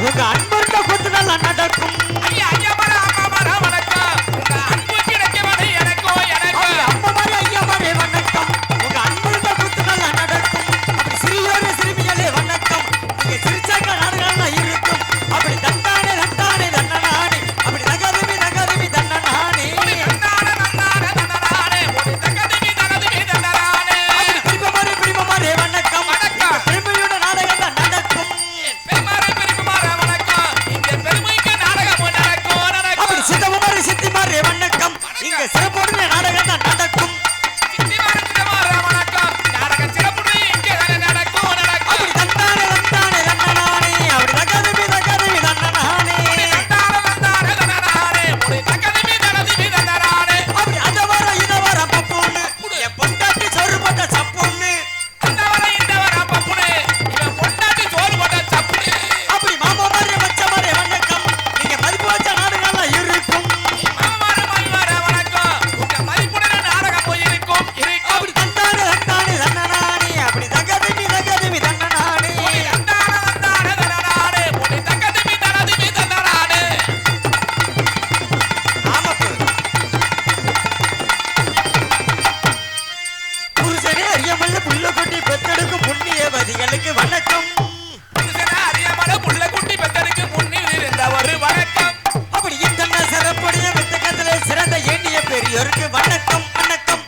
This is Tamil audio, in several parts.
உங்க அன்பர்ந்த கூத்துகள் நடக்கும். ஐயா ஐயா மர அம்மா மர வணக்கம். உங்க அன்பு கிடைக்கவனே எனக்கோ எனக்கு. அம்மா மர ஐயா மர வணக்கம். உங்க அன்பர்ந்த கூத்துகள் நடக்கும். அப்படி சிறியோரே சிறுமிகளே வணக்கம். நீங்க சிரிச்சாக்க நாடுகள் இருக்கும். அப்படி தண்டானே தண்டானே தண்டனானே. அப்படி நகருமி நகருமி தண்டனானே. பிரிமமாரே வணக்கம். பெருமையோட நாடகம் தான் நடக்கும். அப்படி சித்தமாரே சித்திமாரே வணக்கம். இங்க சிறப்போடு நாடகம் தான் நடக்கும். அப்படி தண்டானே தண்டானே தண்டனானே. அப்படி நகருமி நகருமி தண்டனானே. அப்படி அத வர இத வர பப்புன்னு என் பொண்டாட்டி சோறு போட்ட சப்புன்னு. அப்படி மாமா மாதிரி மச்ச மாதிரி வணக்கம். நீங்க மதிப்பு வச்ச நாடுகள்லாம் இருக்கும். அப்படி தண்டானே தண்டானே தண்டனானே. அப்படி தகதிமி தகதிமி தண்டனானே. ஆமாப்பு. புருஷனே அறியாமல் புள்ள கொட்டி பெத்தெடுக்கும் புண்ணியவதிகளுக்கு வணக்கம். அப்படி இத்தனை சிறப்புடைய வித்தகத்திலே சிறந்த எண்ணிய பெரியோருக்கு வணக்கம் வணக்கம்.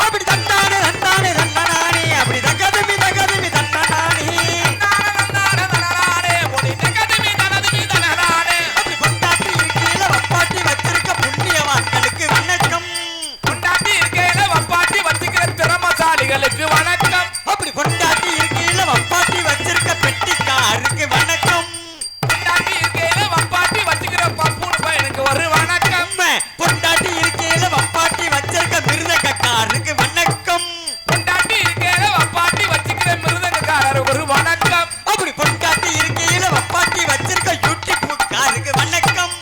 அப்படி தண்டானே தண்டானே தண்டனானே. அப்படி தகதிமி தகதிமி தண்டனானே. அப்படி பொண்டாட்டி இருக்கையில வப்பாட்டி வச்சிருக்க புண்ணியவான்களுக்கு வணக்கம். வணக்கம். அப்படி பொண்டாட்டி இருக்கையில வப்பாட்டி வச்சிருக்க பெட்டிக்காருக்கு வணக்கம். பொண்டாட்டி இருக்கையில வப்பாட்டி வச்சுக்கிற பப்புன்னு பையனுக்கு ஒரு வணக்கம். பொண்டாட்டி இருக்கையில வப்பாட்டி வச்சிருக்க மிருதக்காருக்கு வணக்கம். பொண்டாட்டி இருக்கையில வப்பாட்டி வச்சுக்கிற மிருதங்கக்காரர் ஒரு வணக்கம். அப்படி பொண்டாட்டி இருக்கையில வப்பாட்டி வச்சிருக்க யூடியூப்காருக்கு வணக்கம்.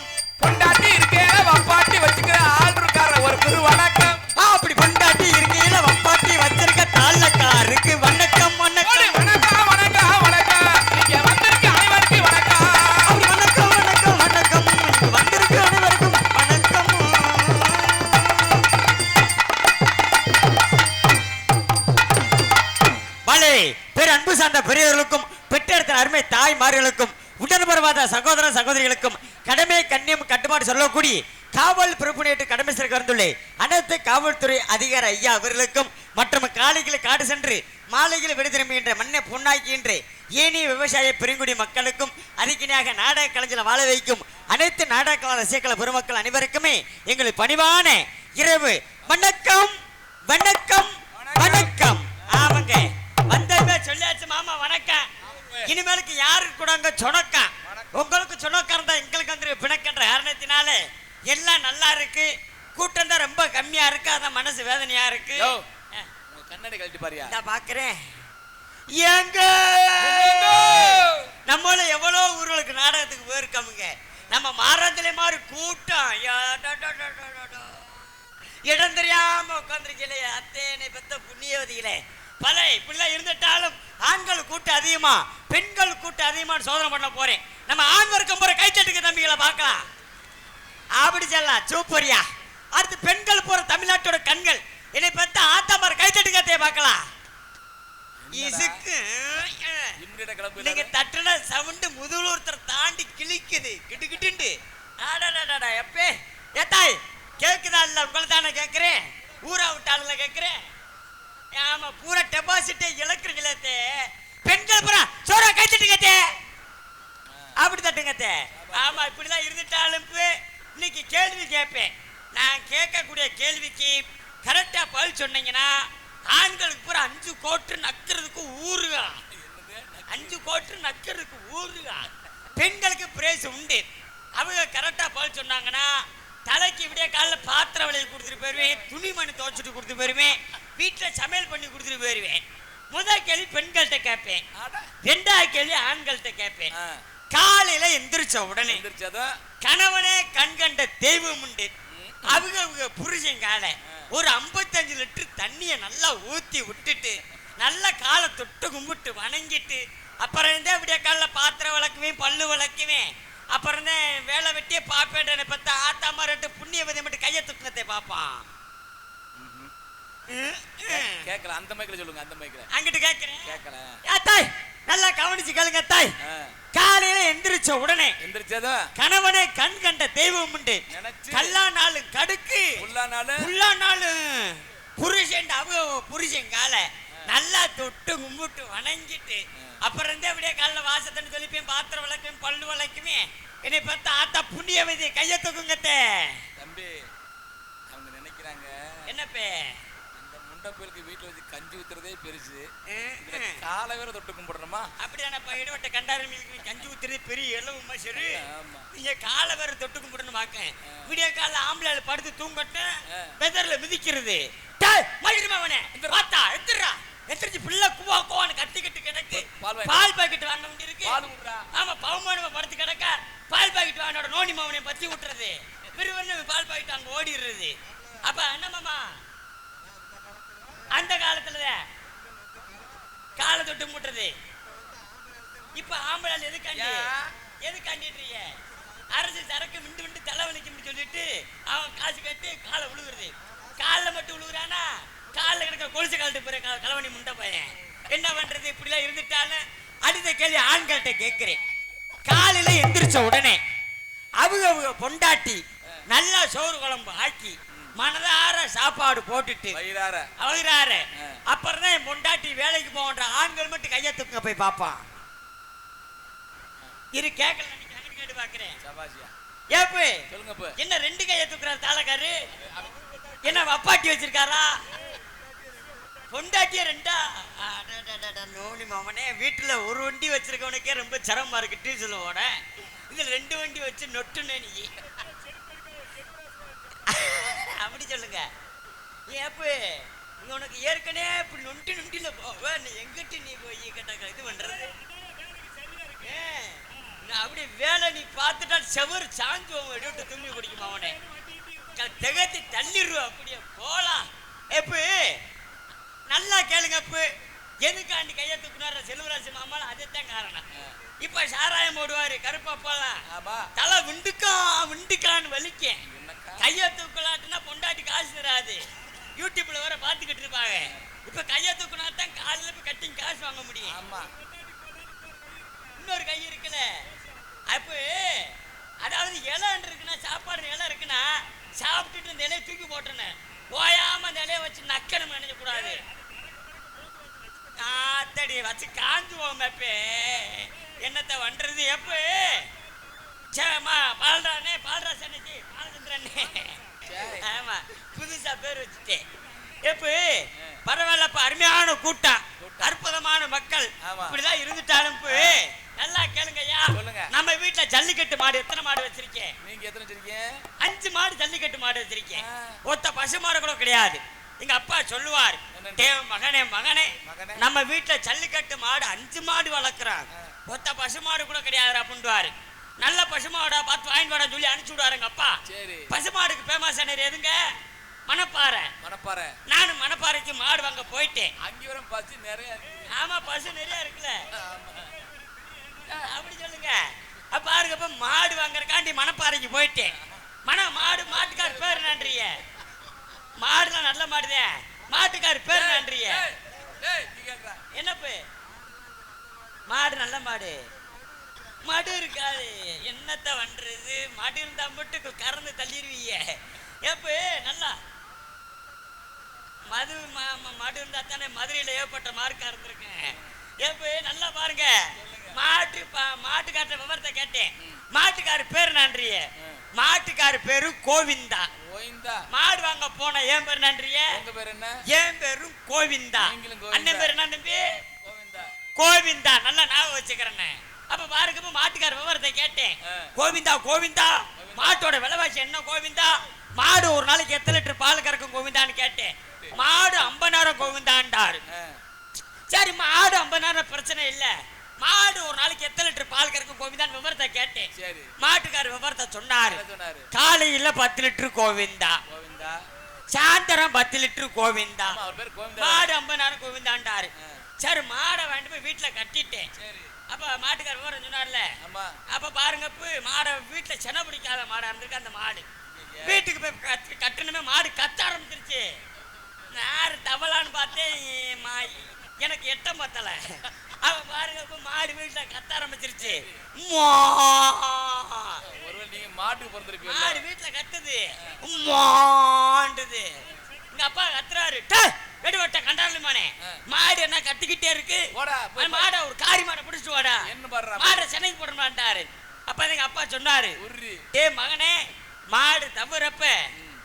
பொண்டாட்டி இருக்கையில வப்பாட்டி வச்சுக்கிற ஆல்ருக்காரர் ஒரு வணக்கம். அப்படி பொண்டாட்டி இருக்கையில வப்பாட்டி வச்சிருக்க தாளக்காருக்கு வணக்கம் வணக்கம். வணக்கம் வணக்கம் வணக்கம். நீங்க வந்திருக்க அனைவருக்கு வணக்கம். அப்படி வணக்கம் வணக்கம் வணக்கம். இங்கு வந்திருக்க அனைவருக்கும் வணக்கம். வலே பேர் அன்பு சார்ந்த பெரியவர்களுக்கும் பெற்றெடுத்த அருமை தாய்மார்களுக்கும் உடன்பரவாத சகோதர சகோதரிகளுக்கும் கடமை கண்ணியம் கட்டுப்பாடு சொல்லக்கூடிய காவல் பொறுப்புநேற்று கடமை சிறக்க வந்துள்ளே அனைத்து காவல்துறை அதிகார ஐயா அவர்களுக்கும் மற்றும் காலைகளை காடு சென்று மாலைகளை விடு திரும்புகின்ற மண்ணை பொன்னாக்கின்ற ஏனைய விவசாய பெருங்குடி மக்களுக்கும் அறிக்கையாக நாடக கலைஞரை வாழ வைக்கும் அனைத்து நாடக கலை ரசிகர்கள பெருமக்கள் அனைவருக்குமே எங்களுக்கு பணிவான இரவு வணக்கம் வணக்கம் வணக்கம். ஆமாங்க வந்ததுமே சொல்லியாச்சு மாமா வணக்கம். இனிமேலுக்கு யாருக்கு கூட சொன்னக்கா உங்களுக்கு சொன்னக்கா இருந்தா எங்களுக்கு வந்து பிணக்கின்ற காரணத்தினால எல்லாம் நல்லா இருக்கு. கூட்டம் தான் ரொம்ப கம்மியா இருக்கு. அதான் மனசு வேதனையா இருக்கு. கண்ணாடி கழட்டி பாரியா. நான் பாக்குறேன். ஏங்க நம்மள எவ்வளவு ஊர்களுக்கு நாடகத்துக்கு போயிருக்கோமுங்க. நம்ம மாறாந்திலே மாதிரி கூட்டம் இடம் தெரியாம உட்காந்துருக்கீங்களே. அத்தேனை பெத்த புண்ணியவதிகளே பல இப்படிலாம் இருந்துட்டாலும் ஆண்கள் கூட்டம் அதிகமா பெண்கள் கூட்டம் அதிகமான சோதனை பண்ண போறேன். நம்ம ஆண் வர்க்கம் போற கைத்தட்டுக்கு தம்பிகளை பார்க்கலாம். அப்படி சொல்லலாம் சூப்பரியா. அடுத்து பெண்கள் போற தமிழ்நாட்டோட கண்கள் என்னை பத்த ஆத்தாமர கைத்தட்டு கத்தைய பார்க்கலாம். இசுக்கு நீங்க தட்டுன சவுண்டு முதலூர்த்தர் தாண்டி கிழிக்குது கிட்டுக்கிட்டு. ஆடாடாடா எப்பே ஏத்தாய் கேக்குதா இல்ல உங்களை தானே கேட்கிறேன். ஊரா விட்டாளுல கேட்கிறேன். ஆமா பூரா டெபாசிட்டே இழக்குறீங்களே. பெண்கள் பூரா சோறா கைத்தட்டு கத்தே அப்படி தட்டுங்கத்தே. ஆமா இப்படிதான் இருந்துட்டாலும் இன்னைக்கு கேள்வி கேட்பேன். நான் கேட்கக்கூடிய கேள்விக்கு கரெக்டா பதில் சொன்னீங்கன்னா ஆண்களுக்கு பூரா 5 கோட்டு நக்கிறதுக்கு ஊருகா. 5 கோட்டு நக்கிறதுக்கு ஊருகா. பெண்களுக்கு பிரைஸ் உண்டு. அவங்க கரெக்டா பதில் சொன்னாங்கன்னா தலைக்கு விடிய காலில் பாத்திரம் விலையை கொடுத்துட்டு போயிருவேன். துணிமணி துவைச்சிட்டு கொடுத்து போயிருவேன். வீட்டில் சமையல் பண்ணி கொடுத்துட்டு போயிருவேன். முதல் கேள்வி பெண்கள்கிட்ட கேட்பேன். 2வது கேள்வி ஆண்கள்கிட்ட கேட்பேன். காலையில எந்திரிச்ச உடனே கணவனே கண்கண்ட தெய்வம் உண்டு. அவங்க புருஷன் காலை ஒரு 55 லிட்டர் தண்ணிய நல்லா ஊத்தி விட்டுட்டு நல்ல காலை தொட்டு கும்பிட்டு வணங்கிட்டு அப்புறம் இருந்தே அப்படியே காலில் பாத்திரம் விளக்குவேன், பல்லு விளக்குவேன். அப்புறம் தான் வேலை வெட்டியே பாப்பேன். பார்த்தா ஆத்தாமா ரெண்டு புண்ணியவதி மட்டும் கையை தூக்கத்தை பார்ப்பான். கேட்கல, அந்த மைக்கில் சொல்லுங்க. அந்த மைக்கில் அங்கிட்டு கேட்கிறேன். கேட்கல. தாய் நல்லா கவனிச்சு கேளுங்க தாய். காலையில எந்திரிச்ச உடனே எந்திரிச்சதா கணவனை கண் கண்ட தெய்வம் உண்டு. கல்லா நாளும் கடுக்கு புல்லா நாளும் புருஷன் புருஷன் காலை நல்லா தொட்டு கும்பிட்டு வணங்கிட்டு அப்புறம் இருந்தே அப்படியே காலைல வாசத்தன்னு சொல்லிப்பேன், பாத்திரம் விளக்குவேன், பல்லு விளக்குவேன். என்னை பார்த்தா ஆத்தா புண்ணியவதி கையை தூக்குங்கத்தே. தம்பி அவங்க நினைக்கிறாங்க என்னப்பே இந்த முண்டப்பேருக்கு வீட்டுல வச்சு கஞ்சி ஊத்துறதே பெருசு, காலை வேற தொட்டு கும்பிடணுமா? அப்படியானப்பா இடுவட்ட கண்டாரமிக்கு கஞ்சி ஊத்துறது பெரிய எல்லவுமா சரி. நீங்க காலை வேற தொட்டு கும்பிடணும் பாக்க. விடிய கால ஆம்பளை படுத்து தூங்கட்டும் வெதர்ல மிதிக்கிறது. பார்த்தா எடுத்துறா எத்திரிச்சு பிள்ளை குவா குவான்னு கட்டிக்கிட்டு கிடக்கு. பால் பாக்கெட் வாங்க வேண்டி இருக்கு. ஆமா பவமான படுத்து கிடக்க பால் பாக்கெட் வாங்கினோட நோனி மாவனை பத்தி விட்டுறது விறுவிறு பால் பாக்கெட் அங்க ஓடிடுறது. அப்ப என்னமாமா அந்த காலத்துல காலை தொட்டு முட்டுறது. இப்ப ஆம்பளை எது கண்டிடுறீங்க? அரசு சரக்கு விண்டு விண்டு தலைவலிக்கு சொல்லிட்டு அவன் காசு கட்டி காலை விழுகுறது. காலில் மட்டும் விழுகுறானா காலில் கிடக்கிற கொலுசு காலத்து போற கலவணி முண்டை பையன் என்ன பண்றது? இப்படிலாம் இருந்துட்டாலும் அடுத்த கேள்வி ஆண்கள்கிட்ட கேட்கிறேன். காலையில எந்திரிச்ச உடனே அவங்க பொண்டாட்டி நல்லா சோறு குழம்பு ஆக்கி மனதார சாப்பாடு போட்டுட்டு வயிறார அப்புறம் தான் என் பொண்டாட்டி வேலைக்கு போகின்ற ஆண்கள் மட்டும் கையை தூக்க போய் பார்ப்பான். இரு கேட்கல கேட்டு பாக்குறேன். ஏப்பு என்ன ரெண்டு கையை தூக்குறாரு தாளக்காரு? என்ன வப்பாட்டி வச்சிருக்காரா? பொண்டாட்டிய ரெண்டா? நோனி மாமனே வீட்டுல ஒரு வண்டி வச்சிருக்கவனுக்கே ரொம்ப சிரமமா இருக்கு டீசல் ஓட. இதுல ரெண்டு வண்டி வச்சு நொட்டுன்னு நீ அப்படி சொல்லுங்க. ஏப்பு உனக்கு ஏற்கனவே இப்படி நொண்டி நொண்டில போவ எங்கிட்ட நீ போய் கேட்ட இது பண்றது? அப்படி வேலை நீ பார்த்துட்டா செவரு சாஞ்சு விட்டு தும்பி குடிக்குமா அவனே திகத்தி தள்ளிடுவோம். அப்படியே போலாம். எப்ப நல்லா கேளுங்க. எப்ப எதுக்காண்டி கையை தூக்குனார செல்வராசி மாமால அதைத்தான் காரணம். இப்ப சாராயம் போடுவாரு கருப்பாப்பாலாம் தலை விண்டுக்கான்னு வலிக்க கையை தூக்கலாட்டுனா பொண்டாட்டி காசு தராது. யூடியூப்ல வேற பாத்துக்கிட்டு இருப்பாங்க. இப்ப கையை தூக்குனா தான் காலையில போய் கட்டிங் காசு வாங்க முடியும். இன்னொரு கை இருக்குல்ல அப்ப அதாவது இலை இருக்குன்னா சாப்பாடு இலை இருக்குன்னா சாப்பிட்டுட்டு இந்த இலையை தூக்கி போட்டேன்னு ஓயாம அந்த இலையை வச்சு நக்கணும் நினைக்க கூடாது. ஆத்தடி வச்சு காஞ்சுவோம். எப்ப என்னத்தை பண்றது? எப்ப சேமா பால்ரானே பால்ராசனே பாலச்சந்திரனே ஆமா புதுசா பேர் வச்சுட்டேன். எப்ப பரவாயில்லப்ப அருமையான கூட்டம் அற்புதமான மக்கள் இப்படிதான் இருந்துட்டாலும் நல்லா கேளுங்கய்யா. நம்ம வீட்டுல ஜல்லிக்கட்டு மாடு எத்தனை மாடு வச்சிருக்கேன்? நீங்க எத்தனை வச்சிருக்கீங்க? 5 மாடு ஜல்லிக்கட்டு மாடு வச்சிருக்கேன். ஒத்த பசு மாடு கூட கிடையாது. எங்க அப்பா சொல்லுவார், மகனே மகனே நம்ம வீட்டுல ஜல்லிக்கட்டு மாடு 5 மாடு வளர்க்குறான், ஒத்த பசு மாடு கூட கிடையாது அப்படின்வாரு. நல்ல பசுமாடா பார்த்து வாங்கிட்டு வாடா சொல்லி அனுப்பிச்சு விடுவாருங்க அப்பா. பசுமாடுக்கு ஃபேமஸ் ஆனது எதுங்க? மணப்பாறை. மணப்பாறை. நானும் மணப்பாறைக்கு மாடு வாங்க போயிட்டேன். அங்கேயும் பசு நிறைய. ஆமா பசு நிறைய இருக்குல்ல. அப்படி சொல்லுங்க. பாருங்க இப்ப மாடு வாங்குறக்காண்டி மணப்பாறைக்கு போயிட்டேன். மாட்டுக்கார் பேர் நன்றிய மாடுலாம் நல்ல மாடுதேன். மாட்டுக்கார் பேர் நன்றிய என்னப்பு மாடு நல்ல மாடு மடு இருக்காது. என்னத்த பண்றது? மடு இருந்தா மட்டும் கறந்து தள்ளிடுவீங்க. எப்ப நல்லா மடு இருந்தா தானே மதுரையில ஏற்பட்ட மார்க்கா இருந்திருக்கேன். எப்ப நல்லா பாருங்க. மாட்டுக்கார விவரத்தை கேட்டேன். மாட்டுக்காரு பேரு நன்றிய மாட்டுக்காரு பேரு கோவிந்தா. மாடு வாங்க போன என் பேரு நன்றிய என் பேரும் கோவிந்தா. அண்ணன் பேரு என்ன தம்பி? கோவிந்தா. நல்லா ஞாபகம் வச்சுக்கிறேன். அப்ப பாருங்க மாட்டுக்கார விவரத்தை கேட்டேன். கோவிந்தா கோவிந்தா மாட்டோட விலைவாசி என்ன கோவிந்தா? மாடு ஒரு நாளைக்கு எத்தனை லிட்டர் பால் கறக்கும் கோவிந்தான்னு கேட்டேன். மாடு 50,000 கோவிந்தான்டாரு. சரி மாடு 50,000 பிரச்சனை இல்ல, மாடு ஒரு நாளைக்கு எத்தனை லிட்டர் பால் கறக்கும் கோவிந்தான்னு விவரத்தை கேட்டேன். மாட்டுக்கார விவரத்தை சொன்னாரு. காலையில 10 லிட்டர் கோவிந்தா, சாயந்தரம் 10 லிட்டர் கோவிந்தா. ஆமா, அவர் பேர் கோவிந்தா. மாடு 50 கோவிந்தாண்டாரு. சரி மாடை வாங்கிட்டு போய் வீட்டுல கட்டிட்டேன். சரி. அப்ப மாட்டுக்கார விவரம் சொன்னார்ல. ஆமா. அப்ப பாருங்க மாடை வீட்டுல சென பிடிக்காத மாடா இருந்திருக்கு அந்த மாடு. வீட்டுக்கு போய் கட்டணுமே மாடு கத்த ஆரம்பிச்சிருச்சு. யாரு தவளான்னு பார்த்தேன், எனக்கு எட்டம் பத்தல. அவ பாருங்க மாடு வீட்டுல கத்த ஆரம்பிச்சிருச்சு. ஒருவேளை நீங்க மாட்டுக்கு பிறந்திருப்பீங்க. மாடு வீட்டுல கத்துது, உம்மாண்டுது. எங்க அப்பா கத்துறாரு, வெடிவட்ட கண்டாலுமானே மாடு என்ன கத்திக்கிட்டே இருக்கு, மாட ஒரு காரி மாடை பிடிச்சிட்டு வாடா, மாடை சென்னைக்கு போடணும்ட்டாரு. அப்ப எங்க அப்பா சொன்னாரு, ஏ மகனே மாடு தவறப்ப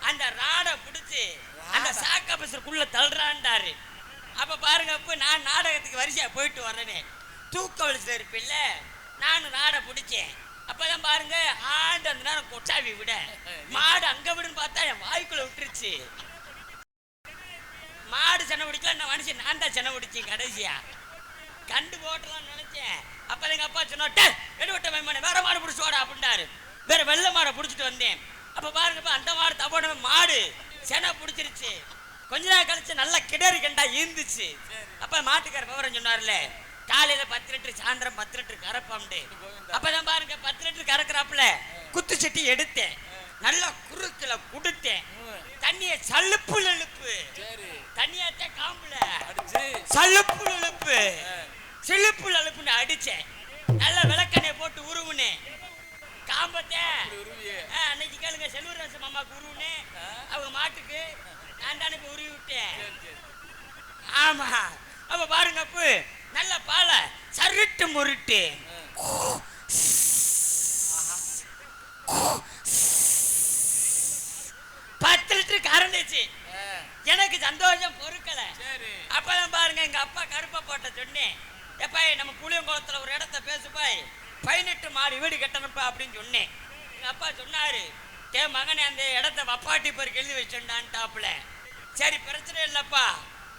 அந்த ராடை பிடிச்சு அந்த சாக்கா பசருக்குள்ள தள்ளுறான்டாரு. அப்ப பாருங்க நான் நாடகத்துக்கு வரிசையா போயிட்டு வர்றேனே, தூக்க வலிச்சுல இருப்பில்ல, நானும் ராடை பிடிச்சேன். அப்பதான் பாருங்க ஆண்டு அந்த நேரம் கொட்டாவி விட மாடு அங்க விடுன்னு பார்த்தா என் வாய்க்குள்ள விட்டுருச்சு. மாடு சென்னை பிடிக்கல, நான் மனுஷன் நான் தான் சென்னை பிடிச்சேன். கடைசியா கண்டு போட்டலாம்னு நினைச்சேன். அப்ப எங்க அப்பா சொன்னா, எடுவட்ட மேம்பானே வேற மாடு பிடிச்சி வாடா அப்படின்ட்டாரு. வேற வெள்ளை மாடை பிடிச்சிட்டு வந்தேன். அப்ப பாருங்க அந்த மாடு தப்போட மாடு செனை பிடிச்சிருச்சு. கொஞ்ச நேரம் கழிச்சு நல்லா கிடறி கண்டா இருந்துச்சு. அப்ப மாட்டுக்கார விவரம் சொன்னார்ல, காலையில 10 லிட்டர் சாயந்தரம் 10 லிட்டர் கறப்பாம்டு. அப்பதான் பாருங்க 10 லிட்டர் கறக்குறாப்புல குத்து சட்டி எடுத்தேன், நல்லா குறுக்குல குடுத்தேன், தண்ணிய சல்லுப்பு இழுப்பு, தண்ணியாத்த காம்புல சல்லுப்பு இழுப்பு, சிலுப்பு இழுப்புன்னு அடிச்சேன். நல்ல விளக்கெண்ணெய போட்டு உருவுனேன் காம்பத்தை. அன்னைக்கு கேளுங்க செல்வராச மாமாக்கு உருவுனே, அவங்க மாட்டுக்கு நான் தானே இப்ப உருவி விட்டேன். ஆமா. அப்ப பாருங்க நல்ல பால சருட்டு முருட்டு 10 லிட்டர் கறந்துச்சு. எனக்கு சந்தோஷம் பொறுக்கல. அப்பதான் பாருங்க எங்க அப்பா கருப்பை போட்ட சொன்னேன், எப்பா நம்ம புளியங்குளத்துல ஒரு இடத்த பேசுப்பாய் 18 மாடி வீடு கட்டணும்ப்பா அப்படின்னு சொன்னேன். எங்க அப்பா சொன்னாரு, கே மகனே அந்த இடத்த வப்பாட்டி பேருக்கு எழுதி வச்சுட்டான்ட்டாப்புல. சரி பிரச்சனை இல்லப்பா,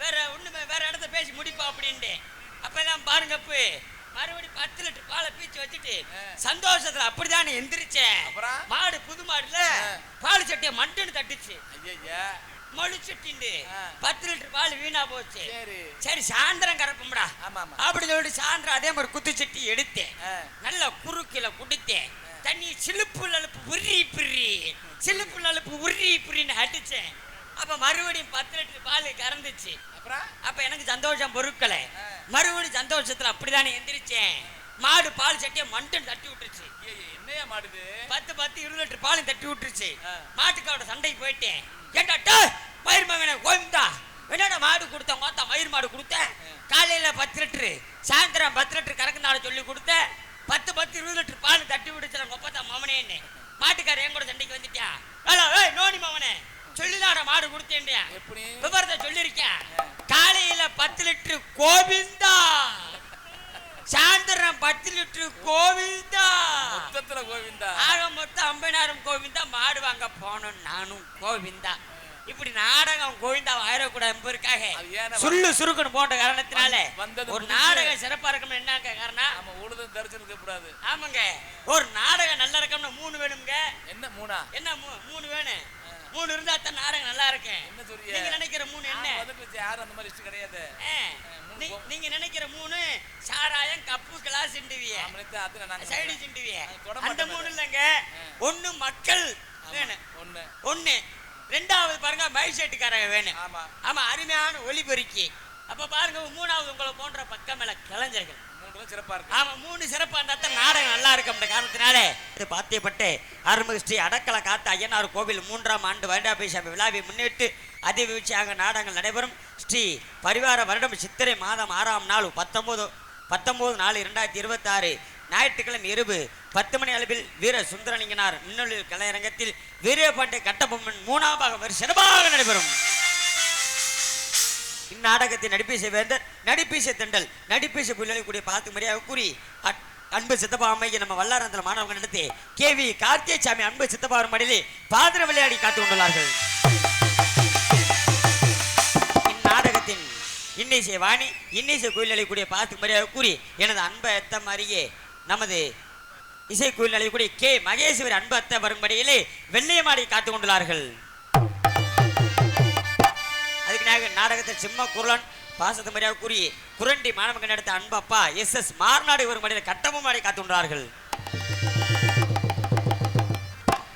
வேற ஒண்ணுமே வேற இடத்த பேசி முடிப்பா அப்படின்ட்டு. அப்பதான் பாருங்க மறுபடியும் 10 லிட்டர் பாலை பீச்சு வச்சுட்டு சந்தோஷத்துல அப்படிதான் எந்திரிச்சேன். மாடு புது மாடுல பால் சட்டிய மண்டுன்னு தட்டுச்சு, மொழிச்சுட்டு 10 லிட்டர் பால் வீணா போச்சு. சரி சாயந்தரம் கறப்போம்டா அப்படி சொல்லிட்டு சாயந்தரம் அதே மாதிரி குத்து சட்டி எடுத்தேன், நல்ல குறுக்கில குடித்தேன், தண்ணி சிலுப்பு அழுப்பு உரி பிரி சிலுப்பு அழுப்பு உரி பிரின்னு அடிச்சேன். அப்ப மறுபடியும் 10 லிட்டர் பால் கறந்துச்சு. அப்ப எனக்கு சந்தோஷம் பொறுக்கல. மறுபடியும் சந்தோஷத்துல அப்படிதானே எந்திரிச்சேன். மாடு பால் சட்டிய மண்டுன்னு தட்டி விட்டுருச்சு. என்னையா மாடுது 10 20 லிட்டர் பாலும் தட்டி விட்டுருச்சு. மாட்டுக்காரோட சண்டைக்கு போயிட்டேன். ஏன்டா மயிர் மகனை கோவிந்தா என்னடா மாடு கொடுத்தேன், மொத்த மயிர் மாடு கொடுத்தேன். காலையில 10 லிட்டரு சாயந்தரம் 10 லிட்டர் கறக்குனால சொல்லி கொடுத்தேன். 10 20 லிட்டர் பால் தட்டி விட்டுச்சு. ஒப்பத்தா மவனேன்னு மாட்டுக்காரர் என் கூட சண்டைக்கு வந்துட்டான். நோனி மவனே சொல்லிதாட மாடு கொடுத்தேன், விவரத்தை சொல்லிருக்கேன். காலையில 10 லிட்டர் கோவிந்தா, சாயந்தரம் 10 லிட்டர் கோவிந்தா, மொத்தத்துல கோவிந்தா, ஆக மொத்தம் 50,000 கோவிந்தா. மாடு வாங்க போனோம் நானும் கோவிந்தா. இப்படி நாடகம் கோவிந்தா ஆயிரக்கூடாது என்பதற்காக சொல்லு சுருக்கணும் போன்ற காரணத்தினால ஒரு நாடகம் சிறப்பா இருக்கணும். என்ன காரணம், உழுதும் தரிசனம் கூடாது. ஆமாங்க, ஒரு நாடகம் நல்லா இருக்கணும்னா 3 வேணுங்க. என்ன 3? என்ன 3 வேணும்? 3 இருந்தா தான் நாடகம் நல்லா இருக்கு. என்ன சொல்றீங்க? நீங்க நினைக்கிற 3 என்ன? யாரும் அந்த மாதிரி லிஸ்ட் கிடையாது. நீங்க நினைக்கிற 3 சாராயம் கப்பு கிளாஸ் இண்டிவிய சைடு இண்டிவிய அந்த 3 இல்லங்க. 1 மக்கள் வேணும், 1 2வது பாருங்க மைசெட்டுக்காரங்க வேணும். ஆமா, அருமையான ஒலிபெருக்கி. அப்ப பாருங்க 3வது உங்களை போன்ற பக்கம் மேல கலைஞர்கள். 3 சிறப்பா இருக்கு. ஆமா 3 சிறப்பா இருந்தா தான் நாடகம் நல்லா இருக்கும். அந்த காரணத்தினாலே இது பாத்தியப்பட்டு அருள்மிகு ஸ்ரீ அடக்கல காத்த ஐயனார் கோவில் 3ஆம் ஆண்டு வருடாபிஷேக விழாவை முன்னிட்டு அதிவீழ்ச்சியாக நாடகங்கள் நடைபெறும். ஸ்ரீ பரிவார வருடம் சித்திரை மாதம் 6ஆம் நாள் 19/4/2026 ஞாயிற்றுக்கிழமை இரவு 10 மணி அளவில் வீர சுந்தரலிங்கனார் மின்னொலி கலையரங்கத்தில் வீரபாண்டிய கட்டபொம்மன் 3ஆம் பாகம் சிறப்பாக நடைபெறும். இந்நாடகத்தின் நடிப்பீசை வேந்தர் நடிப்பீசை தெண்டல் நடிப்பீசை புள்ளக்கூடிய பார்த்து மரியாதை கூறி அன்பு சித்தப்பா அம்மைக்கு நம்ம வல்லாரத்தில் மாணவர்கள் நடத்தி KV கார்த்தியசாமி அன்பு சித்தப்பா மடியிலே பாத்திர விளையாடி காத்து கொண்டுள்ளார்கள். இந்நாடகத்தின் இன்னிசை வாணி இன்னிசை கோயில் அழைக்கூடிய பார்த்து மரியாதை கூறி எனது அன்பை எத்த மாதிரியே நமது இசை கோயில் அழைக்கூடிய K மகேஸ்வரி அன்பு அத்தை வரும்படியிலே வெள்ளையமாடி காத்து கொண்டுள்ளார்கள். நாடகத்தில் சிம்ம குரலன் பாசத்து மரியாதை கூறி குரண்டி மாணவர்கள் நடத்த அன்பப்பா SS மார்நாடு ஒரு மனிதர் கட்டமும் ஆடி காத்துள்ளார்கள்.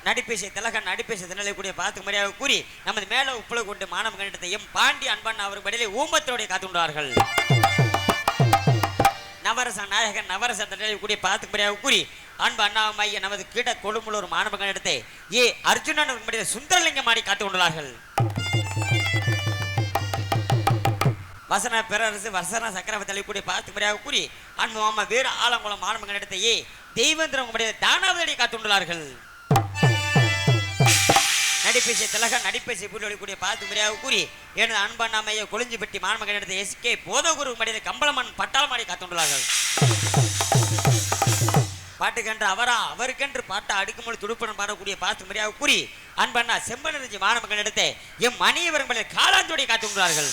நடிப்பேசிய திலகன் நடிப்பேசிய திணலை கூடிய பார்த்து மரியாதை கூறி நமது மேல உப்புல கொண்டு மாணவர்கள் நடத்த எம் பாண்டி அன்பன் அவர் பதிலே ஊமத்தோடைய காத்துள்ளார்கள். நவரச நாயகன் நவரச திணலை கூடிய பார்த்து மரியாதை கூறி அன்பு அண்ணாமைய நமது கீட கொழும்புலூர் மாணவர்கள் எடுத்து அர்ஜுனன் ஒரு சுந்தரலிங்கம் ஆடி காத்து கொண்டுள்ளார்கள். வசன பேரரசு வசன சக்கரவர்த்தி தலைக்கூடிய பார்த்து மரியாதை கூறி அன்பு மாமா வீர ஆலங்குளம் மாணவர்கள் எடுத்த தெய்வேந்திரம் தானாவதி காத்துள்ளார்கள். நடிப்பேசிய திலகன் நடிப்பேசிய புள்ளி பார்த்து மரியாதை கூறி எனது அன்பண்ணாமையை கொளிஞ்சிப்பட்டி மாணவர்கள் எடுத்த SK போதகுரு மடிய கம்பளமன் பட்டாளமாடி காத்துள்ளார்கள். பாட்டுக்கென்று அவருக்கென்று பாட்டை அடுக்குமொழி துடுப்புடன் பாடக்கூடிய பார்த்து மரியாதை கூறி அன்பண்ணா செம்பனரிஞ்சி மாணவர்கள் எடுத்த எம் மணியவர்கள் காலாந்தோடி காத்துள்ளார்கள்.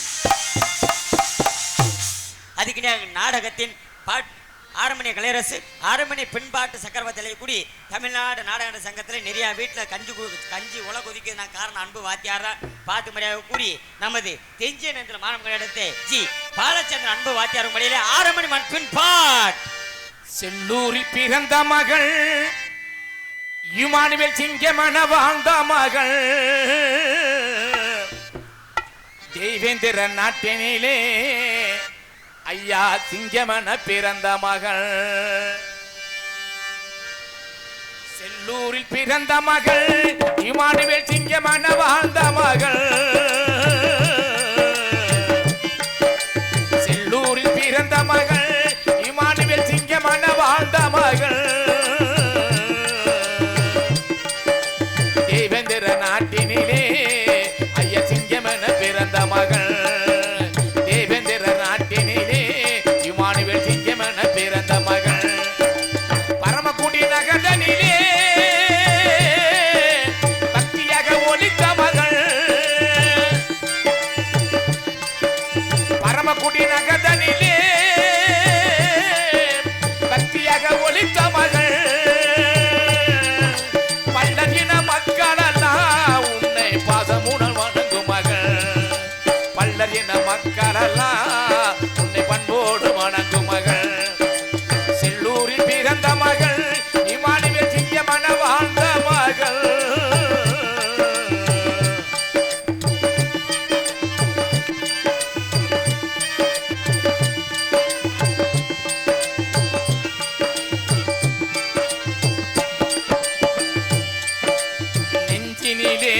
அதுக்கு நாடகத்தின் ஆரம்பணிய கலையரசு ஆரம்பணிய பின்பாட்டு சக்கரவர்த்தி கூடி தமிழ்நாடு நாடக சங்கத்தில் நிறைய வீட்டில் கஞ்சி உல கொதிக்க நான் காரணம் அன்பு வாத்தியாரா பார்த்து மரியாதை கூறி நமது தெஞ்சிய நேரத்தில் மாணவர்கள் எடுத்து பாலச்சந்திரன் அன்பு வாத்தியார் மடியிலே ஆரம்பணி மண் பின்பாட் செல்லூரில் பிறந்த மகள் இமானுவேல் சிங்கமன வாழ்ந்த மகள் தெய்வேந்திர நாட்டினிலே ஐயா சிங்கமன பிறந்த மகள். செல்லூரில் பிறந்த மகள் இமானுவேல் சிங்கமன வாழ்ந்த மகள். செல்லூரில் பிறந்த மகள் இமானுவேல் சிங்கமன வாழ்ந்த மகள். தேவேந்திர நாட்டினிலே ஐயா சிங்கமன பிறந்த மகள். பிறந்த மகள் பரமக்குடி நகர்தனிலே பக்தியாக ஒலித்த மகள். பரமக்குடி நகர்தனிலே பக்தியாக ஒலித்த மகள். பல்லரின மக்களெல்லாம் உன்னை பாசமுடன் வணங்கும் மகள். பல்லரின மக்களெல்லாம் உன்னை பண்போடு வணங்கும் மகள். பிறந்த மகள் இமானுவேல் சிங்கமன வாழ்ந்த மகள். நெஞ்சினிலே